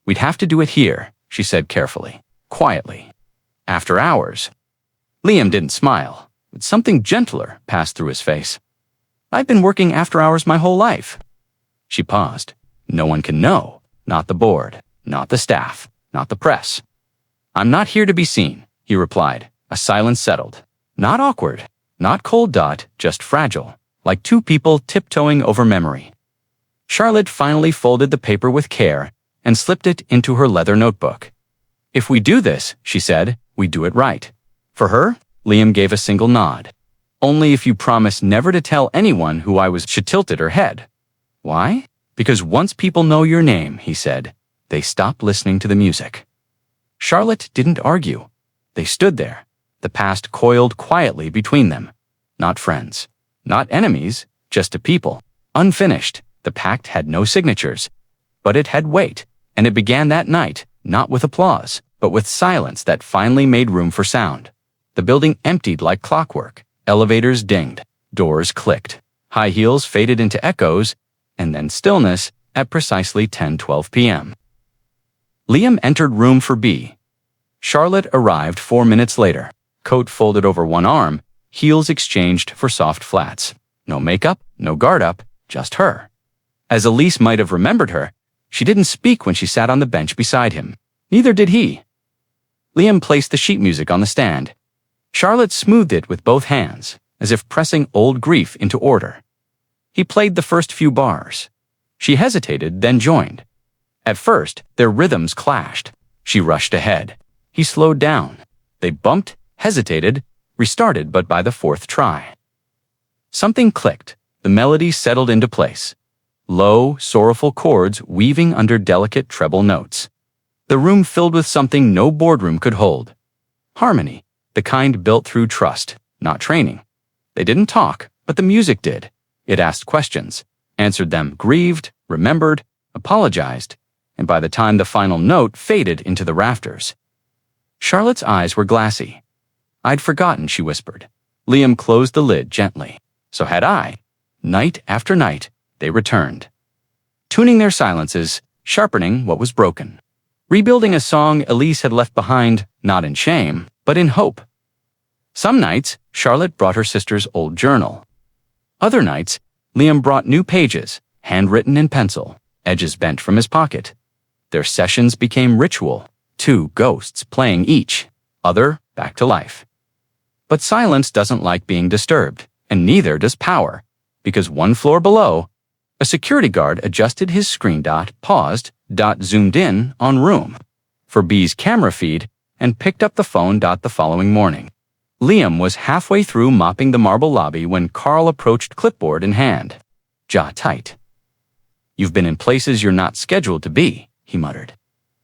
"We'd have to do it here," she said carefully, quietly. "After hours." Liam didn't smile, but something gentler passed through his face. "I've been working after hours my whole life." She paused. "No one can know. Not the board, not the staff, not the press." "I'm not here to be seen," he replied. A silence settled. Not awkward, not cold, just fragile, like two people tiptoeing over memory. Charlotte finally folded the paper with care and slipped it into her leather notebook. "If we do this," she said, "we do it right." For her, Liam gave a single nod. "Only if you promise never to tell anyone who I was." She tilted her head. "Why?" "Because once people know your name," he said, "they stop listening to the music." Charlotte didn't argue. They stood there, the past coiled quietly between them. Not friends, not enemies, just a people. Unfinished, the pact had no signatures. But it had weight, and it began that night, not with applause, but with silence that finally made room for sound. The building emptied like clockwork. Elevators dinged, doors clicked, high heels faded into echoes, and then stillness at precisely 10:12 p.m. Liam entered room for B. Charlotte arrived 4 minutes later, coat folded over one arm, heels exchanged for soft flats. No makeup, no guard up, just her. As Elise might have remembered her, she didn't speak when she sat on the bench beside him. Neither did he. Liam placed the sheet music on the stand. Charlotte smoothed it with both hands, as if pressing old grief into order. He played the first few bars. She hesitated, then joined. At first, their rhythms clashed. She rushed ahead. He slowed down. They bumped, hesitated, restarted, but by the fourth try. Something clicked. The melody settled into place. Low, sorrowful chords weaving under delicate treble notes. The room filled with something no boardroom could hold. Harmony, the kind built through trust, not training. They didn't talk, but the music did. It asked questions, answered them, grieved, remembered, apologized, and by the time the final note faded into the rafters. Charlotte's eyes were glassy. "I'd forgotten," she whispered. Liam closed the lid gently. So had I. Night after night, they returned. Tuning their silences, sharpening what was broken. Rebuilding a song Elise had left behind, not in shame, but in hope. Some nights, Charlotte brought her sister's old journal. Other nights, Liam brought new pages, handwritten in pencil, edges bent from his pocket. Their sessions became ritual, 2 ghosts playing each, other back to life. But silence doesn't like being disturbed, and neither does power. because one floor below, a security guard adjusted his screen, paused, zoomed in on room for B's camera feed, and picked up the phone. The following morning, Liam was halfway through mopping the marble lobby when Carl approached, clipboard in hand. Jaw tight. "You've been in places you're not scheduled to be," he muttered.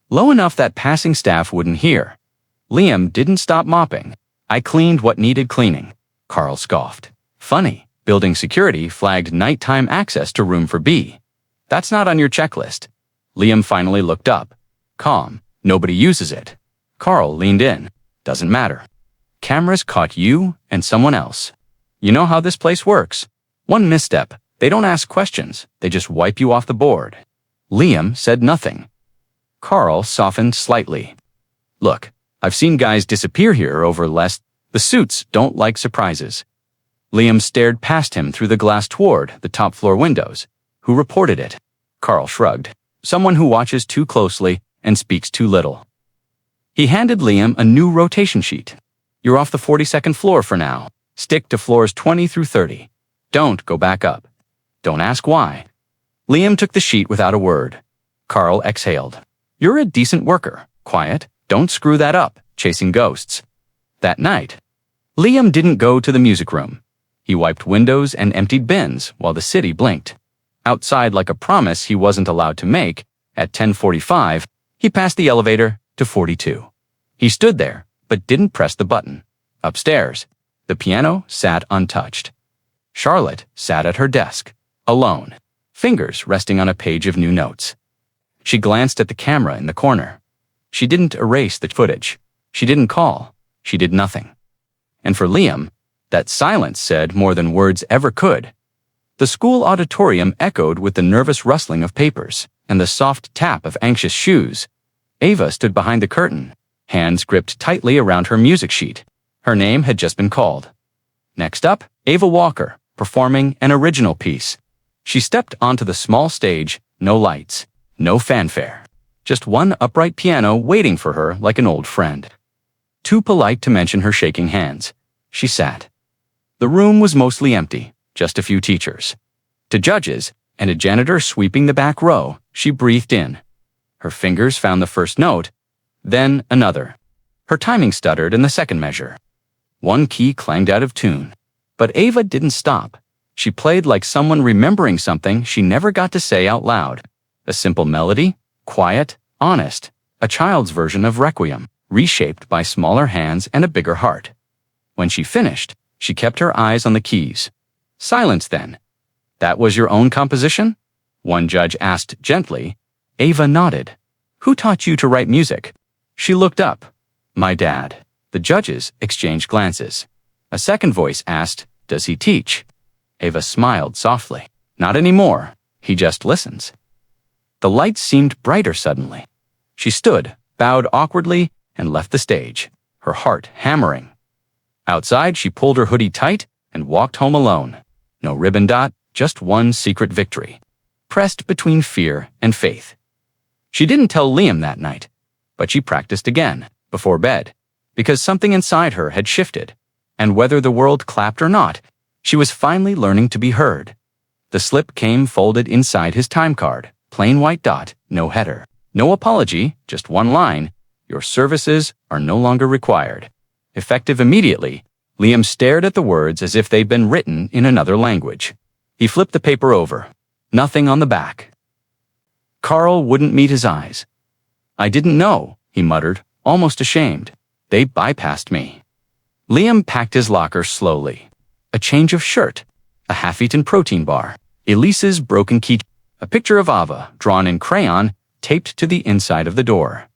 Low enough that passing staff wouldn't hear. Liam didn't stop mopping. "I cleaned what needed cleaning," Carl scoffed. "Funny, building security flagged nighttime access to room for B. That's not on your checklist." Liam finally looked up. Calm. "Nobody uses it." Carl leaned in. "Doesn't matter. Cameras caught you and someone else. You know how this place works. One misstep, they don't ask questions, they just wipe you off the board." Liam said nothing. Carl softened slightly. "Look, I've seen guys disappear here over less. The suits don't like surprises." Liam stared past him through the glass toward the top floor windows. "Who reported it?" Carl shrugged. "Someone who watches too closely and speaks too little." He handed Liam a new rotation sheet. "You're off the 42nd floor for now. Stick to floors 20 through 30. Don't go back up. Don't ask why." Liam took the sheet without a word. Carl exhaled. "You're a decent worker. Quiet. Don't screw that up, chasing ghosts." That night, Liam didn't go to the music room. He wiped windows and emptied bins while the city blinked. Outside, like a promise he wasn't allowed to make, at 10:45, he passed the elevator to 42. He stood there, but didn't press the button. Upstairs, the piano sat untouched. Charlotte sat at her desk, alone, fingers resting on a page of new notes. She glanced at the camera in the corner. She didn't erase the footage. She didn't call. She did nothing. And for Liam, that silence said more than words ever could. The school auditorium echoed with the nervous rustling of papers and the soft tap of anxious shoes. Ava stood behind the curtain, hands gripped tightly around her music sheet. Her name had just been called. Next up, Ava Walker, performing an original piece. She stepped onto the small stage, no lights, no fanfare. Just one upright piano waiting for her like an old friend. Too polite to mention her shaking hands. She sat. The room was mostly empty, just a few teachers. To judges and a janitor sweeping the back row, she breathed in. Her fingers found the first note, then another. Her timing stuttered in the second measure. One key clanged out of tune. But Ava didn't stop. She played like someone remembering something she never got to say out loud. A simple melody, quiet, honest, a child's version of Requiem, reshaped by smaller hands and a bigger heart. When she finished, she kept her eyes on the keys. Silence then. "That was your own composition?" one judge asked gently. Ava nodded. "Who taught you to write music?" She looked up. "My dad." The judges exchanged glances. A second voice asked, "Does he teach?" Ava smiled softly. "Not anymore. He just listens." The lights seemed brighter suddenly. She stood, bowed awkwardly, and left the stage, her heart hammering. Outside, she pulled her hoodie tight and walked home alone. No ribbon, just one secret victory, pressed between fear and faith. She didn't tell Liam that night, but she practiced again, before bed, because something inside her had shifted, and whether the world clapped or not, she was finally learning to be heard. The slip came folded inside his time card, plain white, no header. No apology, just one line. "Your services are no longer required." Effective immediately, Liam stared at the words as if they'd been written in another language. He flipped the paper over. Nothing on the back. Carl wouldn't meet his eyes. "I didn't know," he muttered, almost ashamed. "They bypassed me." Liam packed his locker slowly. A change of shirt, a half-eaten protein bar, Elise's broken key, a picture of Ava, drawn in crayon, taped to the inside of the door.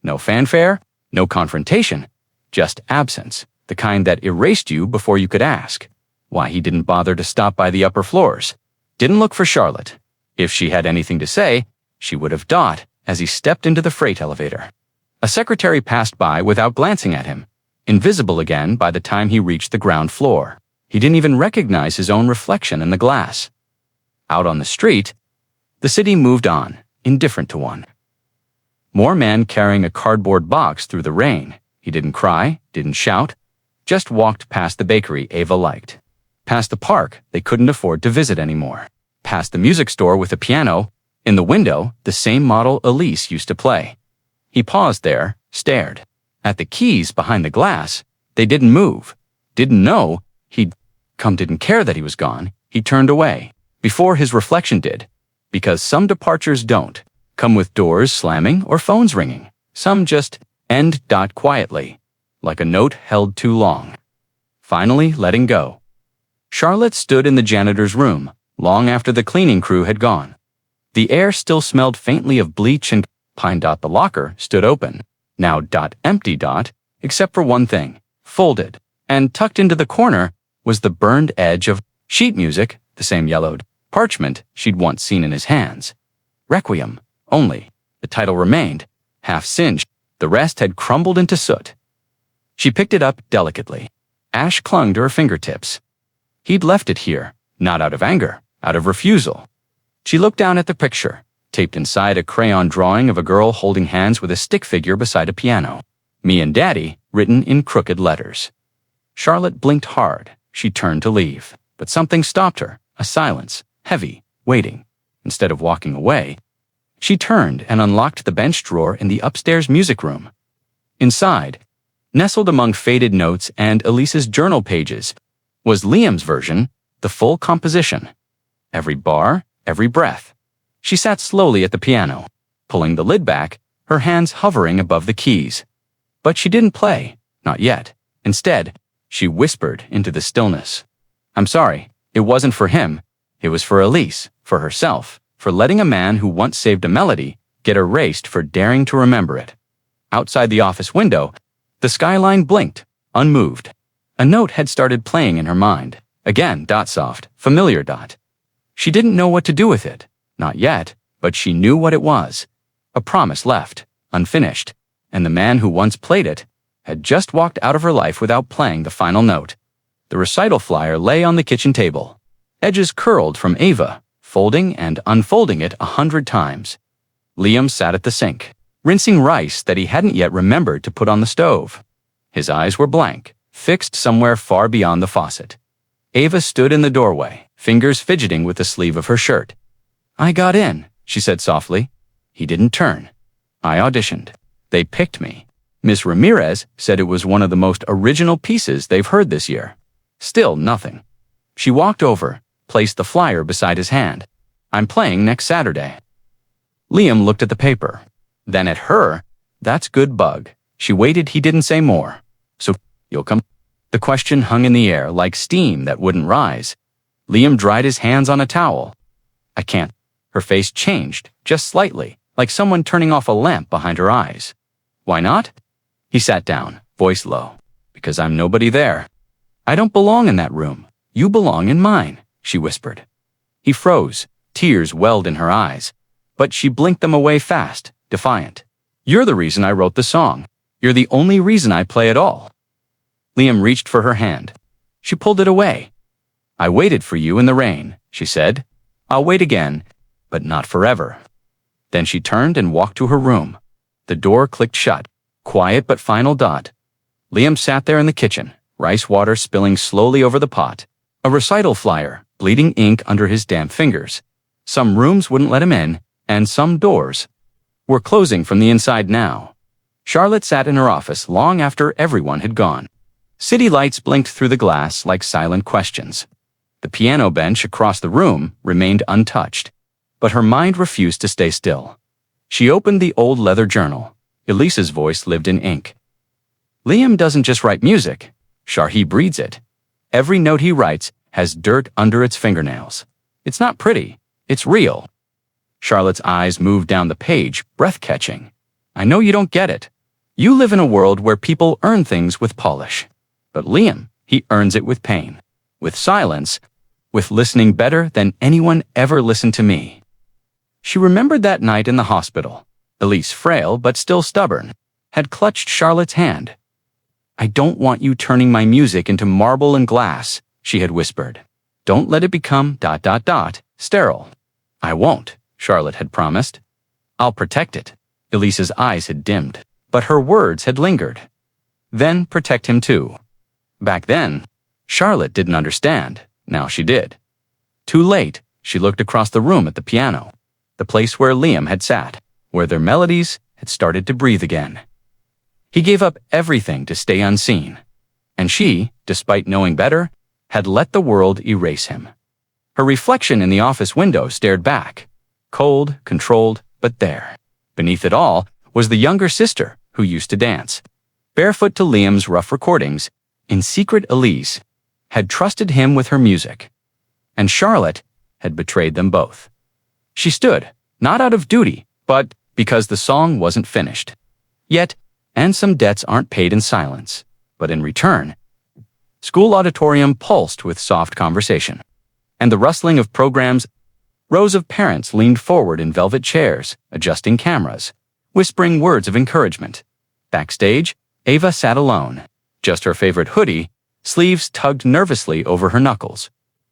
No fanfare, no confrontation, just absence, the kind that erased you before you could ask. Why he didn't bother to stop by the upper floors. Didn't look for Charlotte. If she had anything to say, she would have as he stepped into the freight elevator. A secretary passed by without glancing at him, invisible again by the time he reached the ground floor. He didn't even recognize his own reflection in the glass. Out on the street, the city moved on, indifferent to one. More men carrying a cardboard box through the rain. He didn't cry, didn't shout, just walked past the bakery Ava liked. Past the park they couldn't afford to visit anymore. Past the music store with a piano, in the window, the same model Elise used to play. He paused there, stared. At the keys behind the glass, they didn't move. Didn't know he'd come, didn't care that he was gone. He turned away, before his reflection did. Because some departures don't come with doors slamming or phones ringing. Some just end quietly, like a note held too long. Finally letting go. Charlotte stood in the janitor's room, long after the cleaning crew had gone. The air still smelled faintly of bleach and pine. The locker stood open, now empty, except for one thing, folded, and tucked into the corner was the burned edge of sheet music, the same yellowed parchment she'd once seen in his hands. Requiem, only. The title remained, half singed. The rest had crumbled into soot. She picked it up delicately. Ash clung to her fingertips. He'd left it here, not out of anger, out of refusal. She looked down at the picture, taped inside a crayon drawing of a girl holding hands with a stick figure beside a piano. Me and Daddy, written in crooked letters. Charlotte blinked hard. She turned to leave, but something stopped her, a silence, heavy, waiting. Instead of walking away, she turned and unlocked the bench drawer in the upstairs music room. Inside, nestled among faded notes and Elise's journal pages, was Liam's version, the full composition. Every bar, every breath. She sat slowly at the piano, pulling the lid back, her hands hovering above the keys. But she didn't play, not yet. Instead, she whispered into the stillness. I'm sorry, it wasn't for him. It was for Elise, for herself, for letting a man who once saved a melody get erased for daring to remember it. Outside the office window, the skyline blinked, unmoved. A note had started playing in her mind. Again, soft, familiar. She didn't know what to do with it. Not yet, but she knew what it was. A promise left, unfinished, and the man who once played it had just walked out of her life without playing the final note. The recital flyer lay on the kitchen table. Edges curled from Ava, folding and unfolding it 100 times. Liam sat at the sink, rinsing rice that he hadn't yet remembered to put on the stove. His eyes were blank, fixed somewhere far beyond the faucet. Ava stood in the doorway, fingers fidgeting with the sleeve of her shirt. I got in, she said softly. He didn't turn. I auditioned. They picked me. Miss Ramirez said it was one of the most original pieces they've heard this year. Still nothing. She walked over, placed the flyer beside his hand. I'm playing next Saturday. Liam looked at the paper. Then at her. That's good bug. She waited. He didn't say more. So, you'll come? The question hung in the air like steam that wouldn't rise. Liam dried his hands on a towel. I can't. Her face changed, just slightly, like someone turning off a lamp behind her eyes. Why not? He sat down, voice low. Because I'm nobody there. I don't belong in that room. You belong in mine, she whispered. He froze, tears welled in her eyes. But she blinked them away fast, defiant. You're the reason I wrote the song. You're the only reason I play at all. Liam reached for her hand. She pulled it away. I waited for you in the rain, she said. I'll wait again, but not forever. Then she turned and walked to her room. The door clicked shut, quiet but final. Liam sat there in the kitchen, rice water spilling slowly over the pot. A recital flyer, bleeding ink under his damp fingers. Some rooms wouldn't let him in, and some doors were closing from the inside now. Charlotte sat in her office long after everyone had gone. City lights blinked through the glass like silent questions. The piano bench across the room remained untouched, but her mind refused to stay still. She opened the old leather journal. Elise's voice lived in ink. Liam doesn't just write music. He breathes it. Every note he writes has dirt under its fingernails. It's not pretty. It's real. Charlotte's eyes moved down the page, breath-catching. I know you don't get it. You live in a world where people earn things with polish. But Liam, he earns it with pain, with silence, with listening better than anyone ever listened to me. She remembered that night in the hospital. Elise, frail but still stubborn, had clutched Charlotte's hand. I don't want you turning my music into marble and glass, she had whispered. Don't let it become ... sterile. I won't, Charlotte had promised. I'll protect it. Elise's eyes had dimmed, but her words had lingered. Then protect him too. Back then, Charlotte didn't understand, Now she did. Too late, she looked across the room at the piano, the place where Liam had sat, where their melodies had started to breathe again. He gave up everything to stay unseen, and she, despite knowing better, had let the world erase him. Her reflection in the office window stared back, cold, controlled, but there. Beneath it all was the younger sister who used to dance. Barefoot to Liam's rough recordings, in secret Elise had trusted him with her music, and Charlotte had betrayed them both. She stood, not out of duty, but because the song wasn't finished. Yet, and some debts aren't paid in silence, but in return. School auditorium pulsed with soft conversation, and the rustling of programs. Rows of parents leaned forward in velvet chairs, adjusting cameras, whispering words of encouragement. Backstage, Ava sat alone, just her favorite hoodie, sleeves tugged nervously over her knuckles.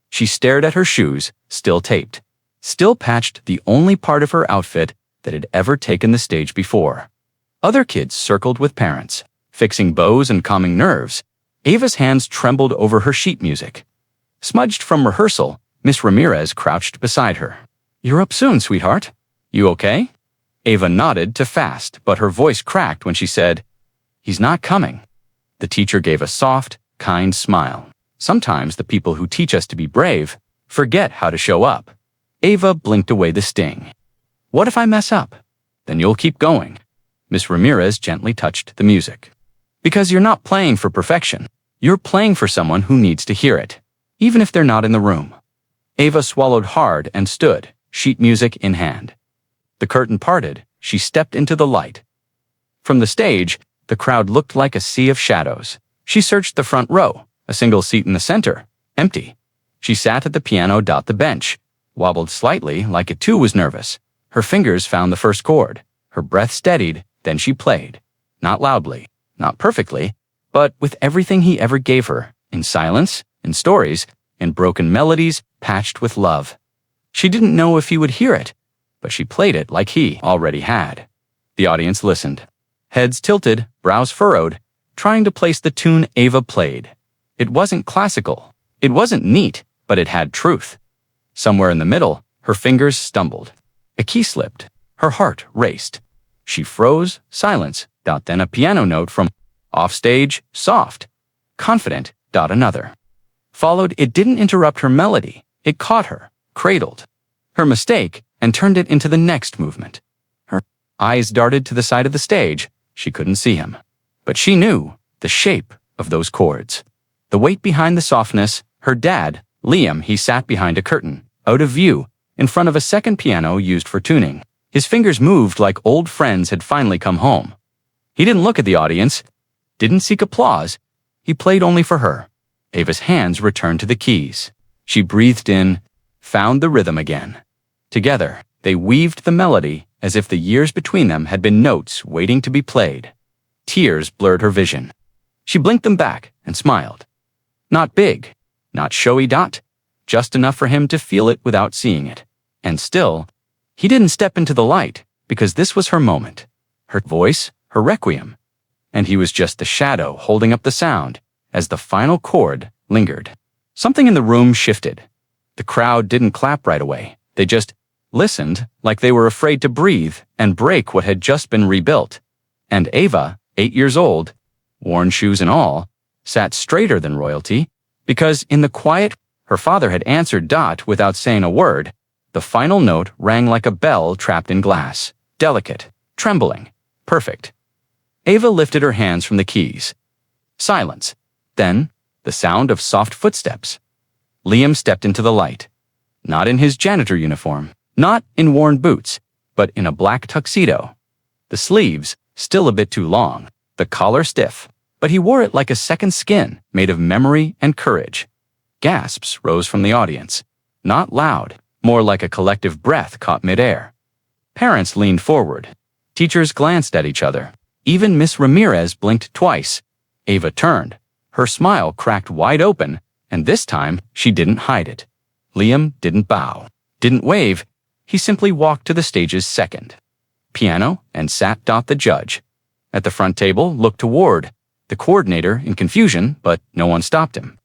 She stared at her shoes, still taped, still patched, the only part of her outfit that had ever taken the stage before. Other kids circled with parents, fixing bows and calming nerves. Ava's hands trembled over her sheet music. Smudged from rehearsal, Miss Ramirez crouched beside her. "You're up soon, sweetheart. You okay?" Ava nodded to fast, but her voice cracked when she said, "He's not coming." The teacher gave a soft, kind smile. Sometimes the people who teach us to be brave forget how to show up. Ava blinked away the sting. "What if I mess up? Then you'll keep going." Miss Ramirez gently touched the music. "Because you're not playing for perfection. You're playing for someone who needs to hear it, even if they're not in the room." Ava swallowed hard and stood, sheet music in hand. The curtain parted, she stepped into the light. From the stage, the crowd looked like a sea of shadows. She searched the front row, a single seat in the center, empty. She sat at the piano. The bench wobbled slightly, like it too was nervous. Her fingers found the first chord. Her breath steadied, then she played. Not loudly, not perfectly, but with everything he ever gave her, in silence, in stories, in broken melodies patched with love. She didn't know if he would hear it, but she played it like he already had. The audience listened, heads tilted, brows furrowed, trying to place the tune Ava played. It wasn't classical, it wasn't neat, but it had truth. Somewhere in the middle, her fingers stumbled. A key slipped. Her heart raced. She froze, silence, then a piano note from offstage, soft, confident, another. Followed. It didn't interrupt her melody. It caught her, cradled her mistake, and turned it into the next movement. Her eyes darted to the side of the stage. She couldn't see him, but she knew the shape of those chords. The weight behind the softness. Her dad, Liam, he sat behind a curtain, out of view, in front of a second piano used for tuning. His fingers moved like old friends had finally come home. He didn't look at the audience, didn't seek applause. He played only for her. Ava's hands returned to the keys. She breathed in, found the rhythm again. Together, they weaved the melody as if the years between them had been notes waiting to be played. Tears blurred her vision. She blinked them back and smiled. Not big, not showy, just enough for him to feel it without seeing it. And still, he didn't step into the light, because this was her moment. Her voice, her requiem. And he was just the shadow holding up the sound as the final chord lingered. Something in the room shifted. The crowd didn't clap right away. They just listened like they were afraid to breathe and break what had just been rebuilt. And Ava, 8 years old, worn shoes and all, sat straighter than royalty, because in the quiet, her father had answered without saying a word. The final note rang like a bell trapped in glass, delicate, trembling, perfect. Ava lifted her hands from the keys. Silence. Then, the sound of soft footsteps. Liam stepped into the light. Not in his janitor uniform, not in worn boots, but in a black tuxedo. The sleeves, still a bit too long, the collar stiff, but he wore it like a second skin made of memory and courage. Gasps rose from the audience. Not loud, more like a collective breath caught midair. Parents leaned forward. Teachers glanced at each other. Even Miss Ramirez blinked twice. Ava turned. Her smile cracked wide open, and this time she didn't hide it. Liam didn't bow, didn't wave. He simply walked to the stage's second piano and sat. The judge, at the front table, looked toward the coordinator in confusion, but no one stopped him.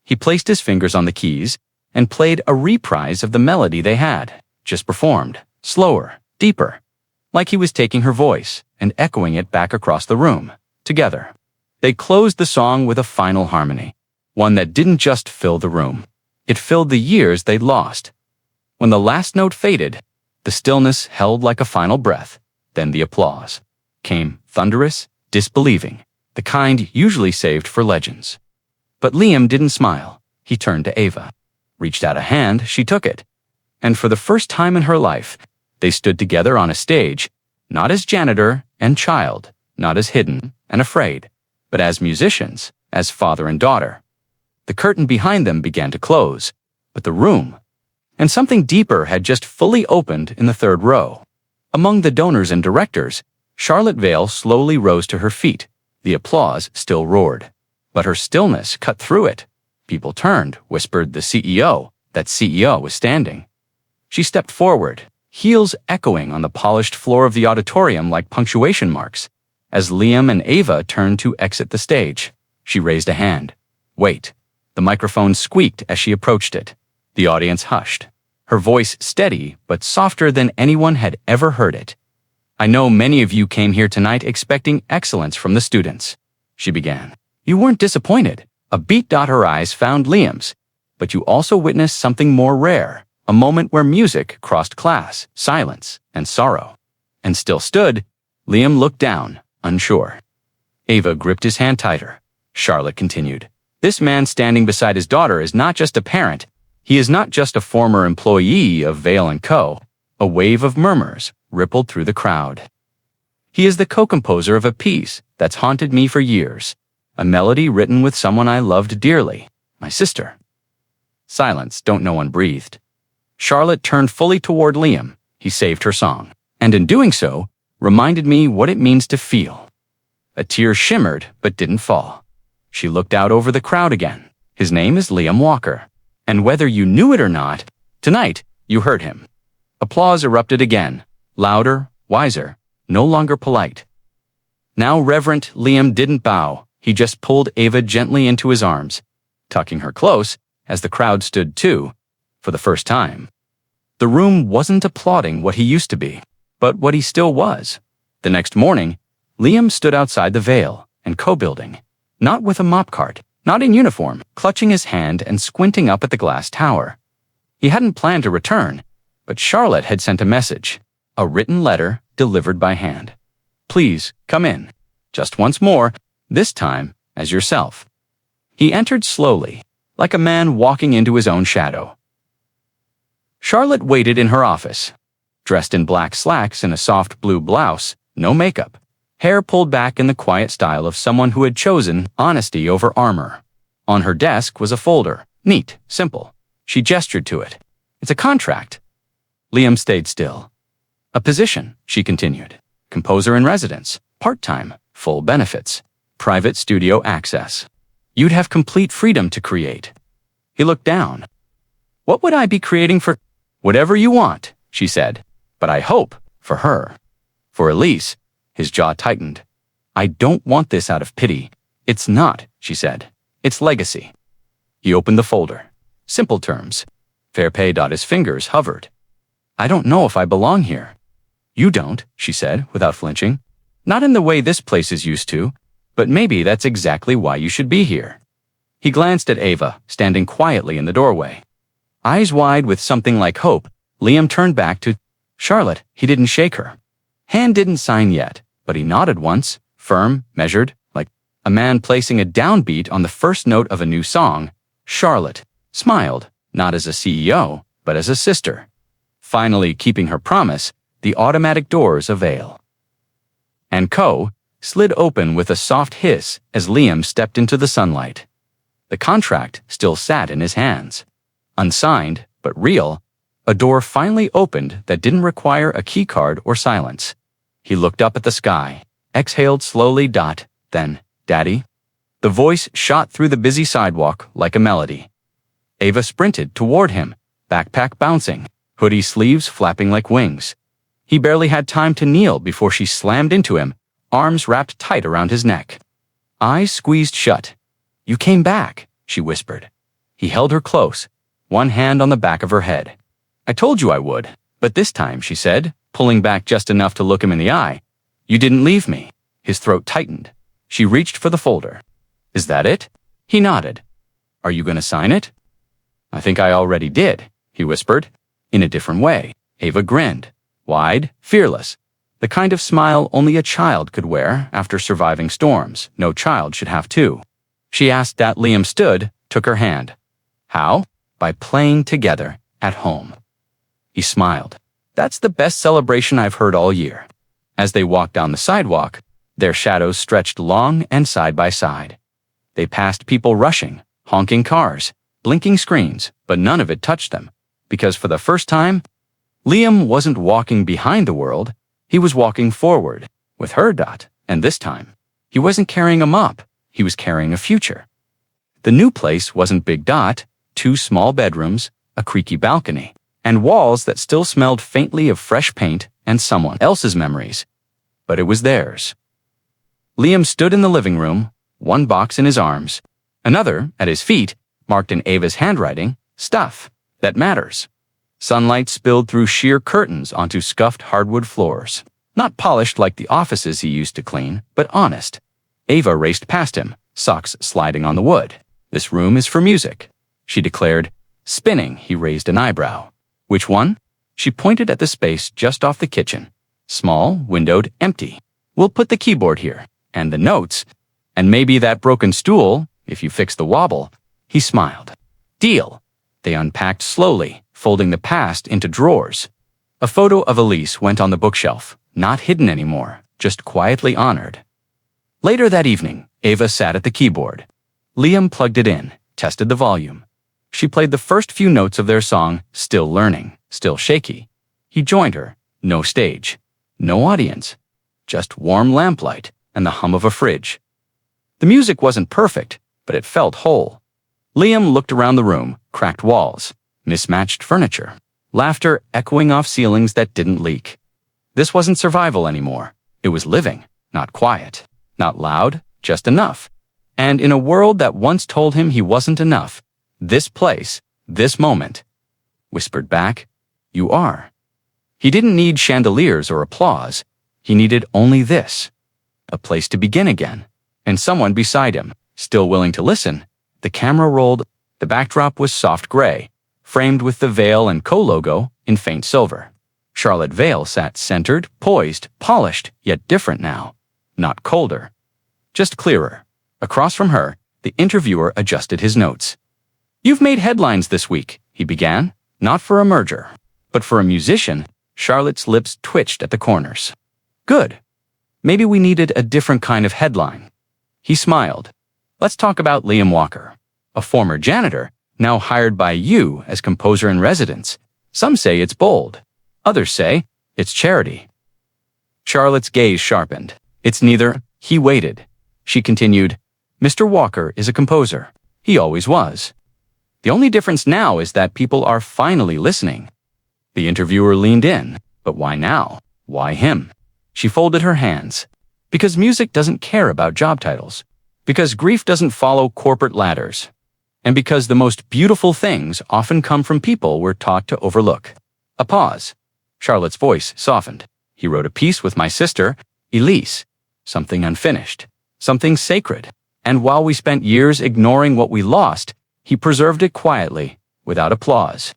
He placed his fingers on the keys and played a reprise of the melody they had just performed, slower, deeper, like he was taking her voice and echoing it back across the room, together. They closed the song with a final harmony, one that didn't just fill the room. It filled the years they'd lost. When the last note faded, the stillness held like a final breath. Then the applause came, thunderous, disbelieving, the kind usually saved for legends. But Liam didn't smile. He turned to Ava. Reached out a hand, she took it. And for the first time in her life, they stood together on a stage, not as janitor and child, not as hidden and afraid, but as musicians, as father and daughter. The curtain behind them began to close, but the room, and something deeper had just fully opened in the third row. Among the donors and directors, Charlotte Vale slowly rose to her feet. The applause still roared, but her stillness cut through it. People turned, whispered the CEO. That CEO was standing. She stepped forward, heels echoing on the polished floor of the auditorium like punctuation marks. As Liam and Ava turned to exit the stage, she raised a hand. Wait. The microphone squeaked as she approached it. The audience hushed. Her voice steady, but softer than anyone had ever heard it. I know many of you came here tonight expecting excellence from the students, she began. You weren't disappointed. A beat dot her eyes found Liam's. But you also witnessed something more rare, a moment where music crossed class, silence, and sorrow. And still stood, Liam looked down, unsure. Ava gripped his hand tighter. Charlotte continued. This man standing beside his daughter is not just a parent. He is not just a former employee of Vale & Co. A wave of murmurs rippled through the crowd. He is the co-composer of a piece that's haunted me for years, a melody written with someone I loved dearly, my sister. Silence, no one breathed. Charlotte turned fully toward Liam. He saved her song, and in doing so, reminded me what it means to feel. A tear shimmered but didn't fall. She looked out over the crowd again. His name is Liam Walker. And whether you knew it or not, tonight you heard him. Applause erupted again, louder, wiser, no longer polite. Now reverent, Liam didn't bow. He just pulled Ava gently into his arms, tucking her close as the crowd stood too, for the first time. The room wasn't applauding what he used to be, but what he still was. The next morning, Liam stood outside the Vale & Co. building, not with a mop cart, not in uniform, clutching his hand and squinting up at the glass tower. He hadn't planned to return, but Charlotte had sent a message, a written letter delivered by hand. Please, come in. Just once more, this time as yourself. He entered slowly, like a man walking into his own shadow. Charlotte waited in her office, dressed in black slacks and a soft blue blouse, no makeup, hair pulled back in the quiet style of someone who had chosen honesty over armor. On her desk was a folder, neat, simple. She gestured to it. It's a contract. Liam stayed still. A position, she continued. Composer in residence, part-time, full benefits, private studio access. You'd have complete freedom to create. He looked down. What would I be creating for? Whatever you want, she said. But I hope, for her. For Elise, his jaw tightened. I don't want this out of pity. It's not, she said. It's legacy. He opened the folder. Simple terms. Fair pay. His fingers hovered. I don't know if I belong here. You don't, she said, without flinching. Not in the way this place is used to, but maybe that's exactly why you should be here. He glanced at Ava, standing quietly in the doorway. Eyes wide with something like hope, Liam turned back to Charlotte. He didn't shake her. Hand didn't sign yet, but he nodded once, firm, measured, like a man placing a downbeat on the first note of a new song. Charlotte smiled, not as a CEO, but as a sister. Finally keeping her promise, the automatic doors of Vale & Co. slid open with a soft hiss as Liam stepped into the sunlight. The contract still sat in his hands. Unsigned, but real, a door finally opened that didn't require a keycard or silence. He looked up at the sky, exhaled slowly. Then, Daddy? The voice shot through the busy sidewalk like a melody. Ava sprinted toward him, backpack bouncing, hoodie sleeves flapping like wings. He barely had time to kneel before she slammed into him, arms wrapped tight around his neck. Eyes squeezed shut. You came back, she whispered. He held her close, one hand on the back of her head. "I told you I would, but this time," she said, pulling back just enough to look him in the eye. "You didn't leave me." His throat tightened. She reached for the folder. "Is that it?" He nodded. "Are you going to sign it?" "I think I already did," he whispered. In a different way, Ava grinned. Wide, fearless. The kind of smile only a child could wear after surviving storms. No child should have to. She asked that. Liam stood, took her hand. "How?" "By playing together, at home." He smiled. "That's the best celebration I've heard all year." As they walked down the sidewalk, their shadows stretched long and side by side. They passed people rushing, honking cars, blinking screens, but none of it touched them, because for the first time, Liam wasn't walking behind the world, he was walking forward, with her. And this time, he wasn't carrying a mop, he was carrying a future. The new place wasn't Big. 2 small bedrooms, a creaky balcony, and walls that still smelled faintly of fresh paint and someone else's memories. But it was theirs. Liam stood in the living room, one box in his arms, another at his feet, marked in Ava's handwriting, "Stuff that matters." Sunlight spilled through sheer curtains onto scuffed hardwood floors. Not polished like the offices he used to clean, but honest. Ava raced past him, socks sliding on the wood. "This room is for music," she declared. Spinning, he raised an eyebrow. "Which one?" She pointed at the space just off the kitchen. Small, windowed, empty. "We'll put the keyboard here, and the notes, and maybe that broken stool, if you fix the wobble." He smiled. "Deal." They unpacked slowly, folding the past into drawers. A photo of Elise went on the bookshelf, not hidden anymore, just quietly honored. Later that evening, Ava sat at the keyboard. Liam plugged it in, tested the volume. She played the first few notes of their song, Still Learning, Still Shaky. He joined her. No stage. No audience. Just warm lamplight and the hum of a fridge. The music wasn't perfect, but it felt whole. Liam looked around the room, cracked walls, mismatched furniture, laughter echoing off ceilings that didn't leak. This wasn't survival anymore. It was living, not quiet, not loud, just enough. And in a world that once told him he wasn't enough, this place, this moment, whispered back, "You are." He didn't need chandeliers or applause. He needed only this. A place to begin again, and someone beside him, still willing to listen. The camera rolled. The backdrop was soft gray, framed with the Vale & Co. logo in faint silver. Charlotte Vale sat centered, poised, polished, yet different now. Not colder, just clearer. Across from her, the interviewer adjusted his notes. "You've made headlines this week," he began, "not for a merger, but for a musician." Charlotte's lips twitched at the corners. "Good. Maybe we needed a different kind of headline." He smiled. "Let's talk about Liam Walker, a former janitor, now hired by you as composer-in-residence. Some say it's bold. Others say it's charity." Charlotte's gaze sharpened. "It's neither." He waited. She continued, "Mr. Walker is a composer. He always was. The only difference now is that people are finally listening." The interviewer leaned in. "But why now? Why him?" She folded her hands. "Because music doesn't care about job titles. Because grief doesn't follow corporate ladders. And because the most beautiful things often come from people we're taught to overlook." A pause. Charlotte's voice softened. "He wrote a piece with my sister, Elise. Something unfinished. Something sacred. And while we spent years ignoring what we lost, he preserved it quietly, without applause."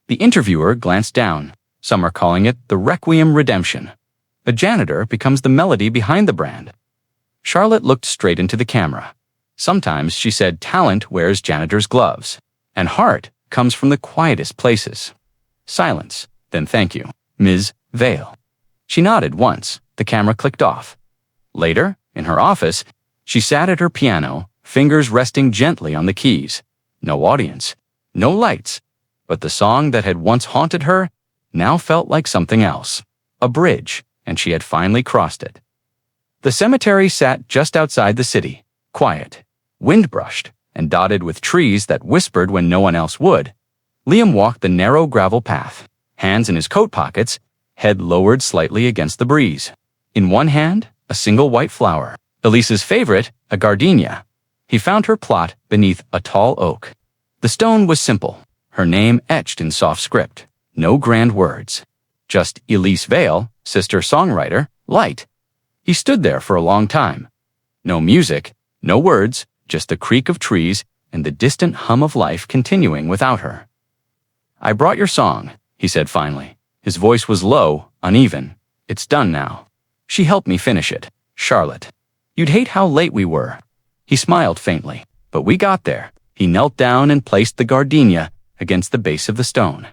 The interviewer glanced down. Some are calling it the Requiem Redemption. A janitor becomes the melody behind the brand. Charlotte looked straight into the camera. Sometimes, she said, talent wears janitor's gloves, and heart comes from the quietest places. Silence, then "Thank you, Ms. Vale." She nodded once. The camera clicked off. Later, in her office, she sat at her piano, fingers resting gently on the keys. No audience, no lights, but the song that had once haunted her now felt like something else. A bridge, and she had finally crossed it. The cemetery sat just outside the city, quiet, wind-brushed, and dotted with trees that whispered when no one else would. Liam walked the narrow gravel path, hands in his coat pockets, head lowered slightly against the breeze. In one hand, a single white flower, Elise's favorite, a gardenia. He found her plot beneath a tall oak. The stone was simple, her name etched in soft script. No grand words. Just Elise Vale, sister-songwriter, light. He stood there for a long time. No music, no words, just the creak of trees and the distant hum of life continuing without her. "I brought your song," he said finally. His voice was low, uneven. "It's done now. She helped me finish it. Charlotte. You'd hate how late we were." He smiled faintly. "But we got there." He knelt down and placed the gardenia against the base of the stone.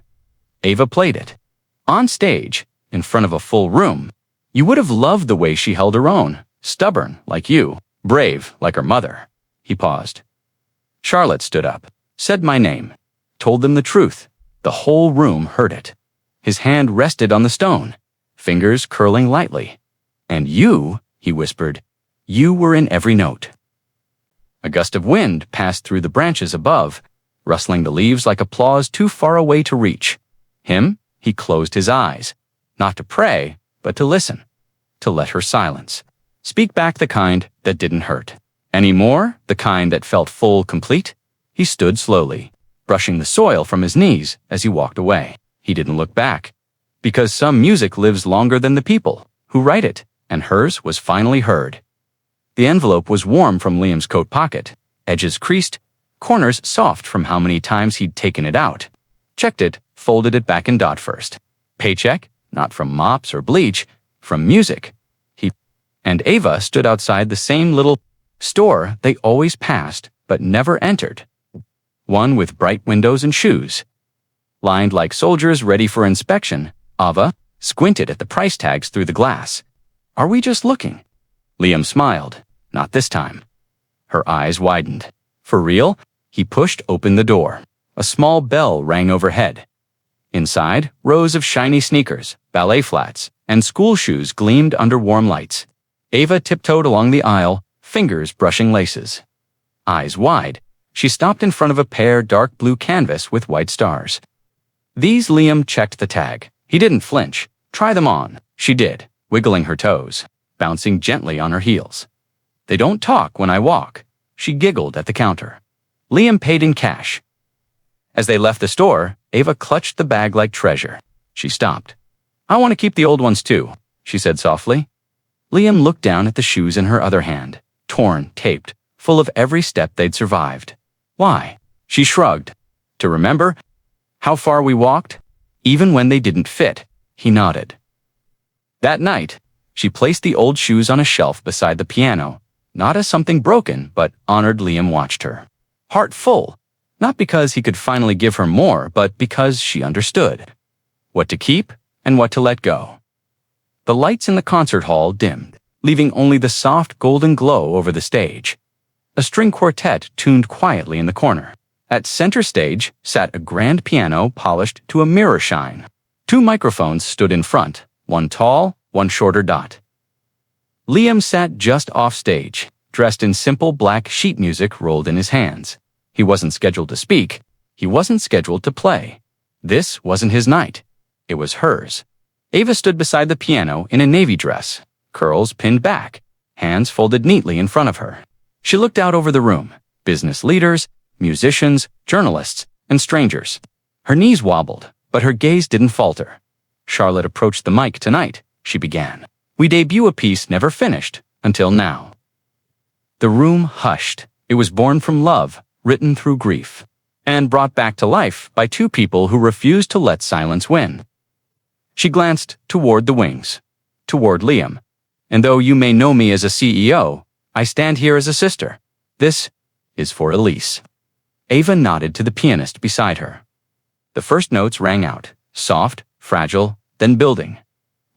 Ava played it. On stage, in front of a full room. You would have loved the way she held her own. Stubborn, like you. Brave, like her mother. He paused. Charlotte stood up, said my name, told them the truth. The whole room heard it. His hand rested on the stone, fingers curling lightly. "And you," he whispered, "you were in every note." A gust of wind passed through the branches above, rustling the leaves like applause too far away to reach. He closed his eyes, not to pray, but to listen, to let her silence. Speak back the kind that didn't hurt. Any more, the kind that felt full, complete? He stood slowly, brushing the soil from his knees as he walked away. He didn't look back, because some music lives longer than the people who write it, and hers was finally heard. The envelope was warm from Liam's coat pocket, edges creased, corners soft from how many times he'd taken it out. Checked it, folded it back in dot first. Paycheck, not from mops or bleach, from music. He and Ava stood outside the same little store they always passed but never entered. One with bright windows and shoes. Lined like soldiers ready for inspection, Ava squinted at the price tags through the glass. "Are we just looking?" Liam smiled. Not this time. Her eyes widened. For real? He pushed open the door. A small bell rang overhead. Inside, rows of shiny sneakers, ballet flats, and school shoes gleamed under warm lights. Ava tiptoed along the aisle, fingers brushing laces. Eyes wide, she stopped in front of a pair dark blue canvas with white stars. These. Liam checked the tag. He didn't flinch. "Try them on." She did, wiggling her toes, bouncing gently on her heels. "They don't talk when I walk." She giggled at the counter. Liam paid in cash. As they left the store, Ava clutched the bag like treasure. She stopped. "I want to keep the old ones too," she said softly. Liam looked down at the shoes in her other hand, torn, taped, full of every step they'd survived. "Why?" She shrugged. "To remember how far we walked, even when they didn't fit." He nodded. That night, she placed the old shoes on a shelf beside the piano, not as something broken, but honored. Liam watched her. Heart full, not because he could finally give her more, but because she understood what to keep and what to let go. The lights in the concert hall dimmed, leaving only the soft golden glow over the stage. A string quartet tuned quietly in the corner. At center stage sat a grand piano polished to a mirror shine. 2 microphones stood in front, one tall, one shorter dot. Liam sat just off stage, dressed in simple black sheet music rolled in his hands. He wasn't scheduled to speak. He wasn't scheduled to play. This wasn't his night. It was hers. Ava stood beside the piano in a navy dress, curls pinned back, hands folded neatly in front of her. She looked out over the room, business leaders, musicians, journalists, and strangers. Her knees wobbled, but her gaze didn't falter. "Charlotte approached the mic tonight," she began. "We debut a piece never finished, until now." The room hushed. It was born from love, written through grief, and brought back to life by 2 people who refused to let silence win. She glanced toward the wings, toward Liam. "And though you may know me as a CEO, I stand here as a sister. This is for Elise." Ava nodded to the pianist beside her. The first notes rang out, soft, fragile, then building.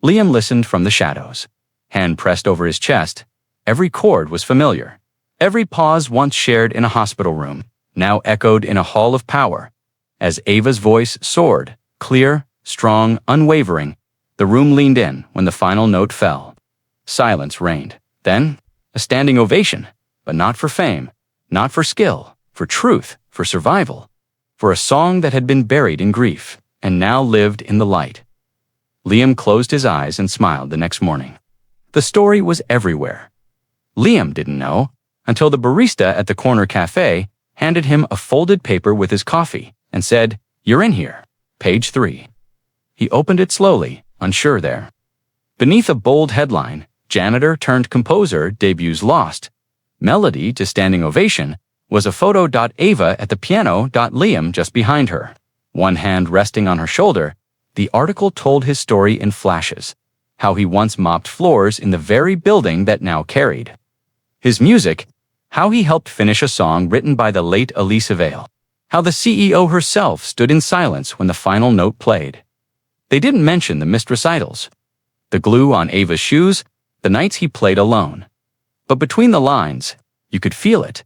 Liam listened from the shadows, hand pressed over his chest. Every chord was familiar. Every pause once shared in a hospital room, now echoed in a hall of power. As Ava's voice soared, clear, strong, unwavering, the room leaned in when the final note fell. Silence reigned. Then, a standing ovation, but not for fame, not for skill, for truth, for survival, for a song that had been buried in grief and now lived in the light. Liam closed his eyes and smiled the next morning. The story was everywhere. Liam didn't know until the barista at the corner cafe handed him a folded paper with his coffee, and said, "You're in here. Page 3. He opened it slowly, unsure there. Beneath a bold headline, "Janitor turned composer debuts lost. Melody to standing ovation," was a photo. Ava at the piano. Liam just behind her, one hand resting on her shoulder. The article told his story in flashes, how he once mopped floors in the very building that now carried his music, how he helped finish a song written by the late Elisa Vale, how the CEO herself stood in silence when the final note played. They didn't mention the missed recitals, the glue on Ava's shoes, the nights he played alone. But between the lines, you could feel it.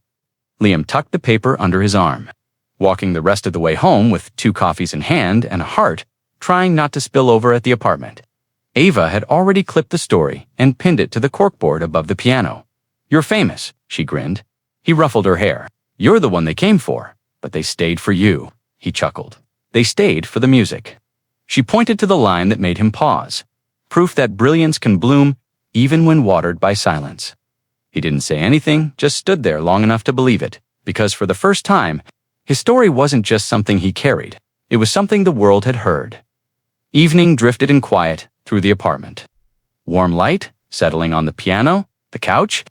Liam tucked the paper under his arm, walking the rest of the way home with 2 coffees in hand and a heart, trying not to spill over at the apartment. Ava had already clipped the story and pinned it to the corkboard above the piano. "You're famous," she grinned. He ruffled her hair. "You're the one they came for, but they stayed for you," he chuckled. "They stayed for the music." She pointed to the line that made him pause. Proof that brilliance can bloom even when watered by silence. He didn't say anything, just stood there long enough to believe it, because for the first time, his story wasn't just something he carried. It was something the world had heard. Evening drifted in quiet through the apartment. Warm light settling on the piano, the couch,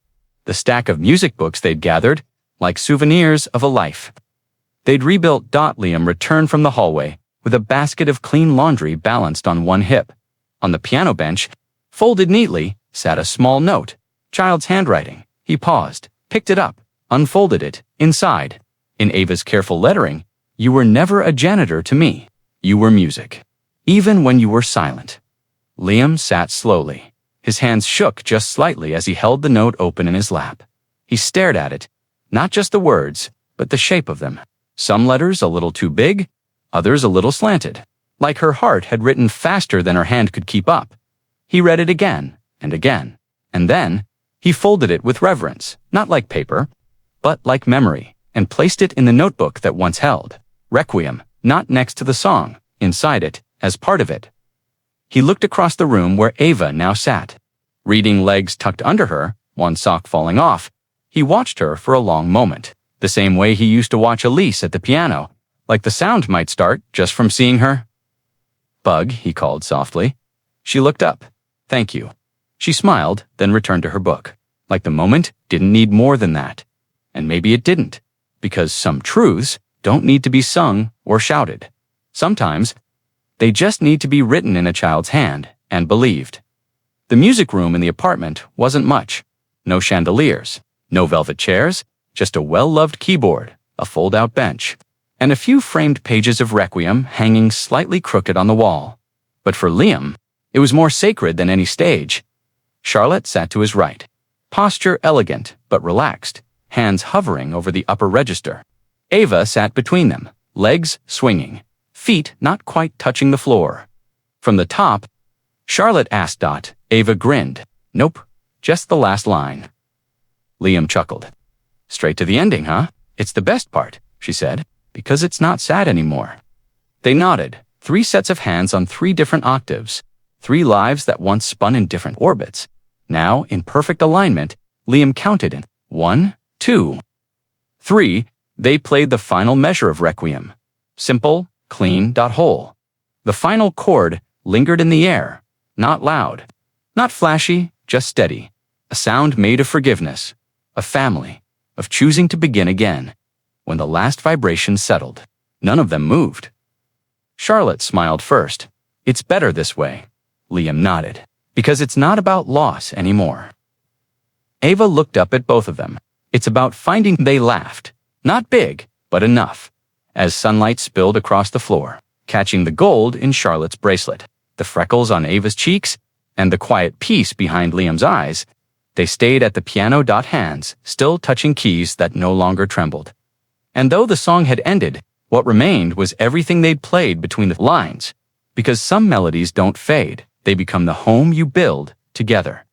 the stack of music books they'd gathered, like souvenirs of a life they'd rebuilt. Liam returned from the hallway with a basket of clean laundry balanced on one hip. On the piano bench, folded neatly, sat a small note, child's handwriting. He paused, picked it up, unfolded it. Inside, in Ava's careful lettering, "You were never a janitor to me. You were music. Even when you were silent." Liam sat slowly. His hands shook just slightly as he held the note open in his lap. He stared at it, not just the words, but the shape of them. Some letters a little too big, others a little slanted, like her heart had written faster than her hand could keep up. He read it again and again, and then he folded it with reverence, not like paper, but like memory, and placed it in the notebook that once held Requiem, not next to the song, inside it, as part of it. He looked across the room where Ava now sat, reading, legs tucked under her, one sock falling off. He watched her for a long moment, the same way he used to watch Elise at the piano, like the sound might start just from seeing her. "Bug," he called softly. She looked up. "Thank you." She smiled, then returned to her book, like the moment didn't need more than that. And maybe it didn't, because some truths don't need to be sung or shouted. Sometimes, they just need to be written in a child's hand and believed. The music room in the apartment wasn't much. No chandeliers, no velvet chairs, just a well-loved keyboard, a fold-out bench, and a few framed pages of Requiem hanging slightly crooked on the wall. But for Liam, it was more sacred than any stage. Charlotte sat to his right, posture elegant but relaxed, hands hovering over the upper register. Ava sat between them, legs swinging, feet not quite touching the floor. From the top, Charlotte asked. Ava grinned. "Nope, just the last line." Liam chuckled. "Straight to the ending, huh? It's the best part," she said, "because it's not sad anymore." They nodded, 3 sets of hands on 3 different octaves, 3 lives that once spun in different orbits. Now, in perfect alignment, Liam counted in 1, 2, 3. They played the final measure of Requiem. Simple, clean, whole. The final chord lingered in the air, not loud, not flashy, just steady. A sound made of forgiveness, of family, of choosing to begin again. When the last vibration settled, none of them moved. Charlotte smiled first. "It's better this way." Liam nodded. "Because it's not about loss anymore." Ava looked up at both of them. "It's about finding." They laughed. Not big, but enough. As sunlight spilled across the floor, catching the gold in Charlotte's bracelet, the freckles on Ava's cheeks, and the quiet peace behind Liam's eyes, they stayed at the piano. Hands still touching keys that no longer trembled. And though the song had ended, what remained was everything they'd played between the lines. Because some melodies don't fade, they become the home you build together.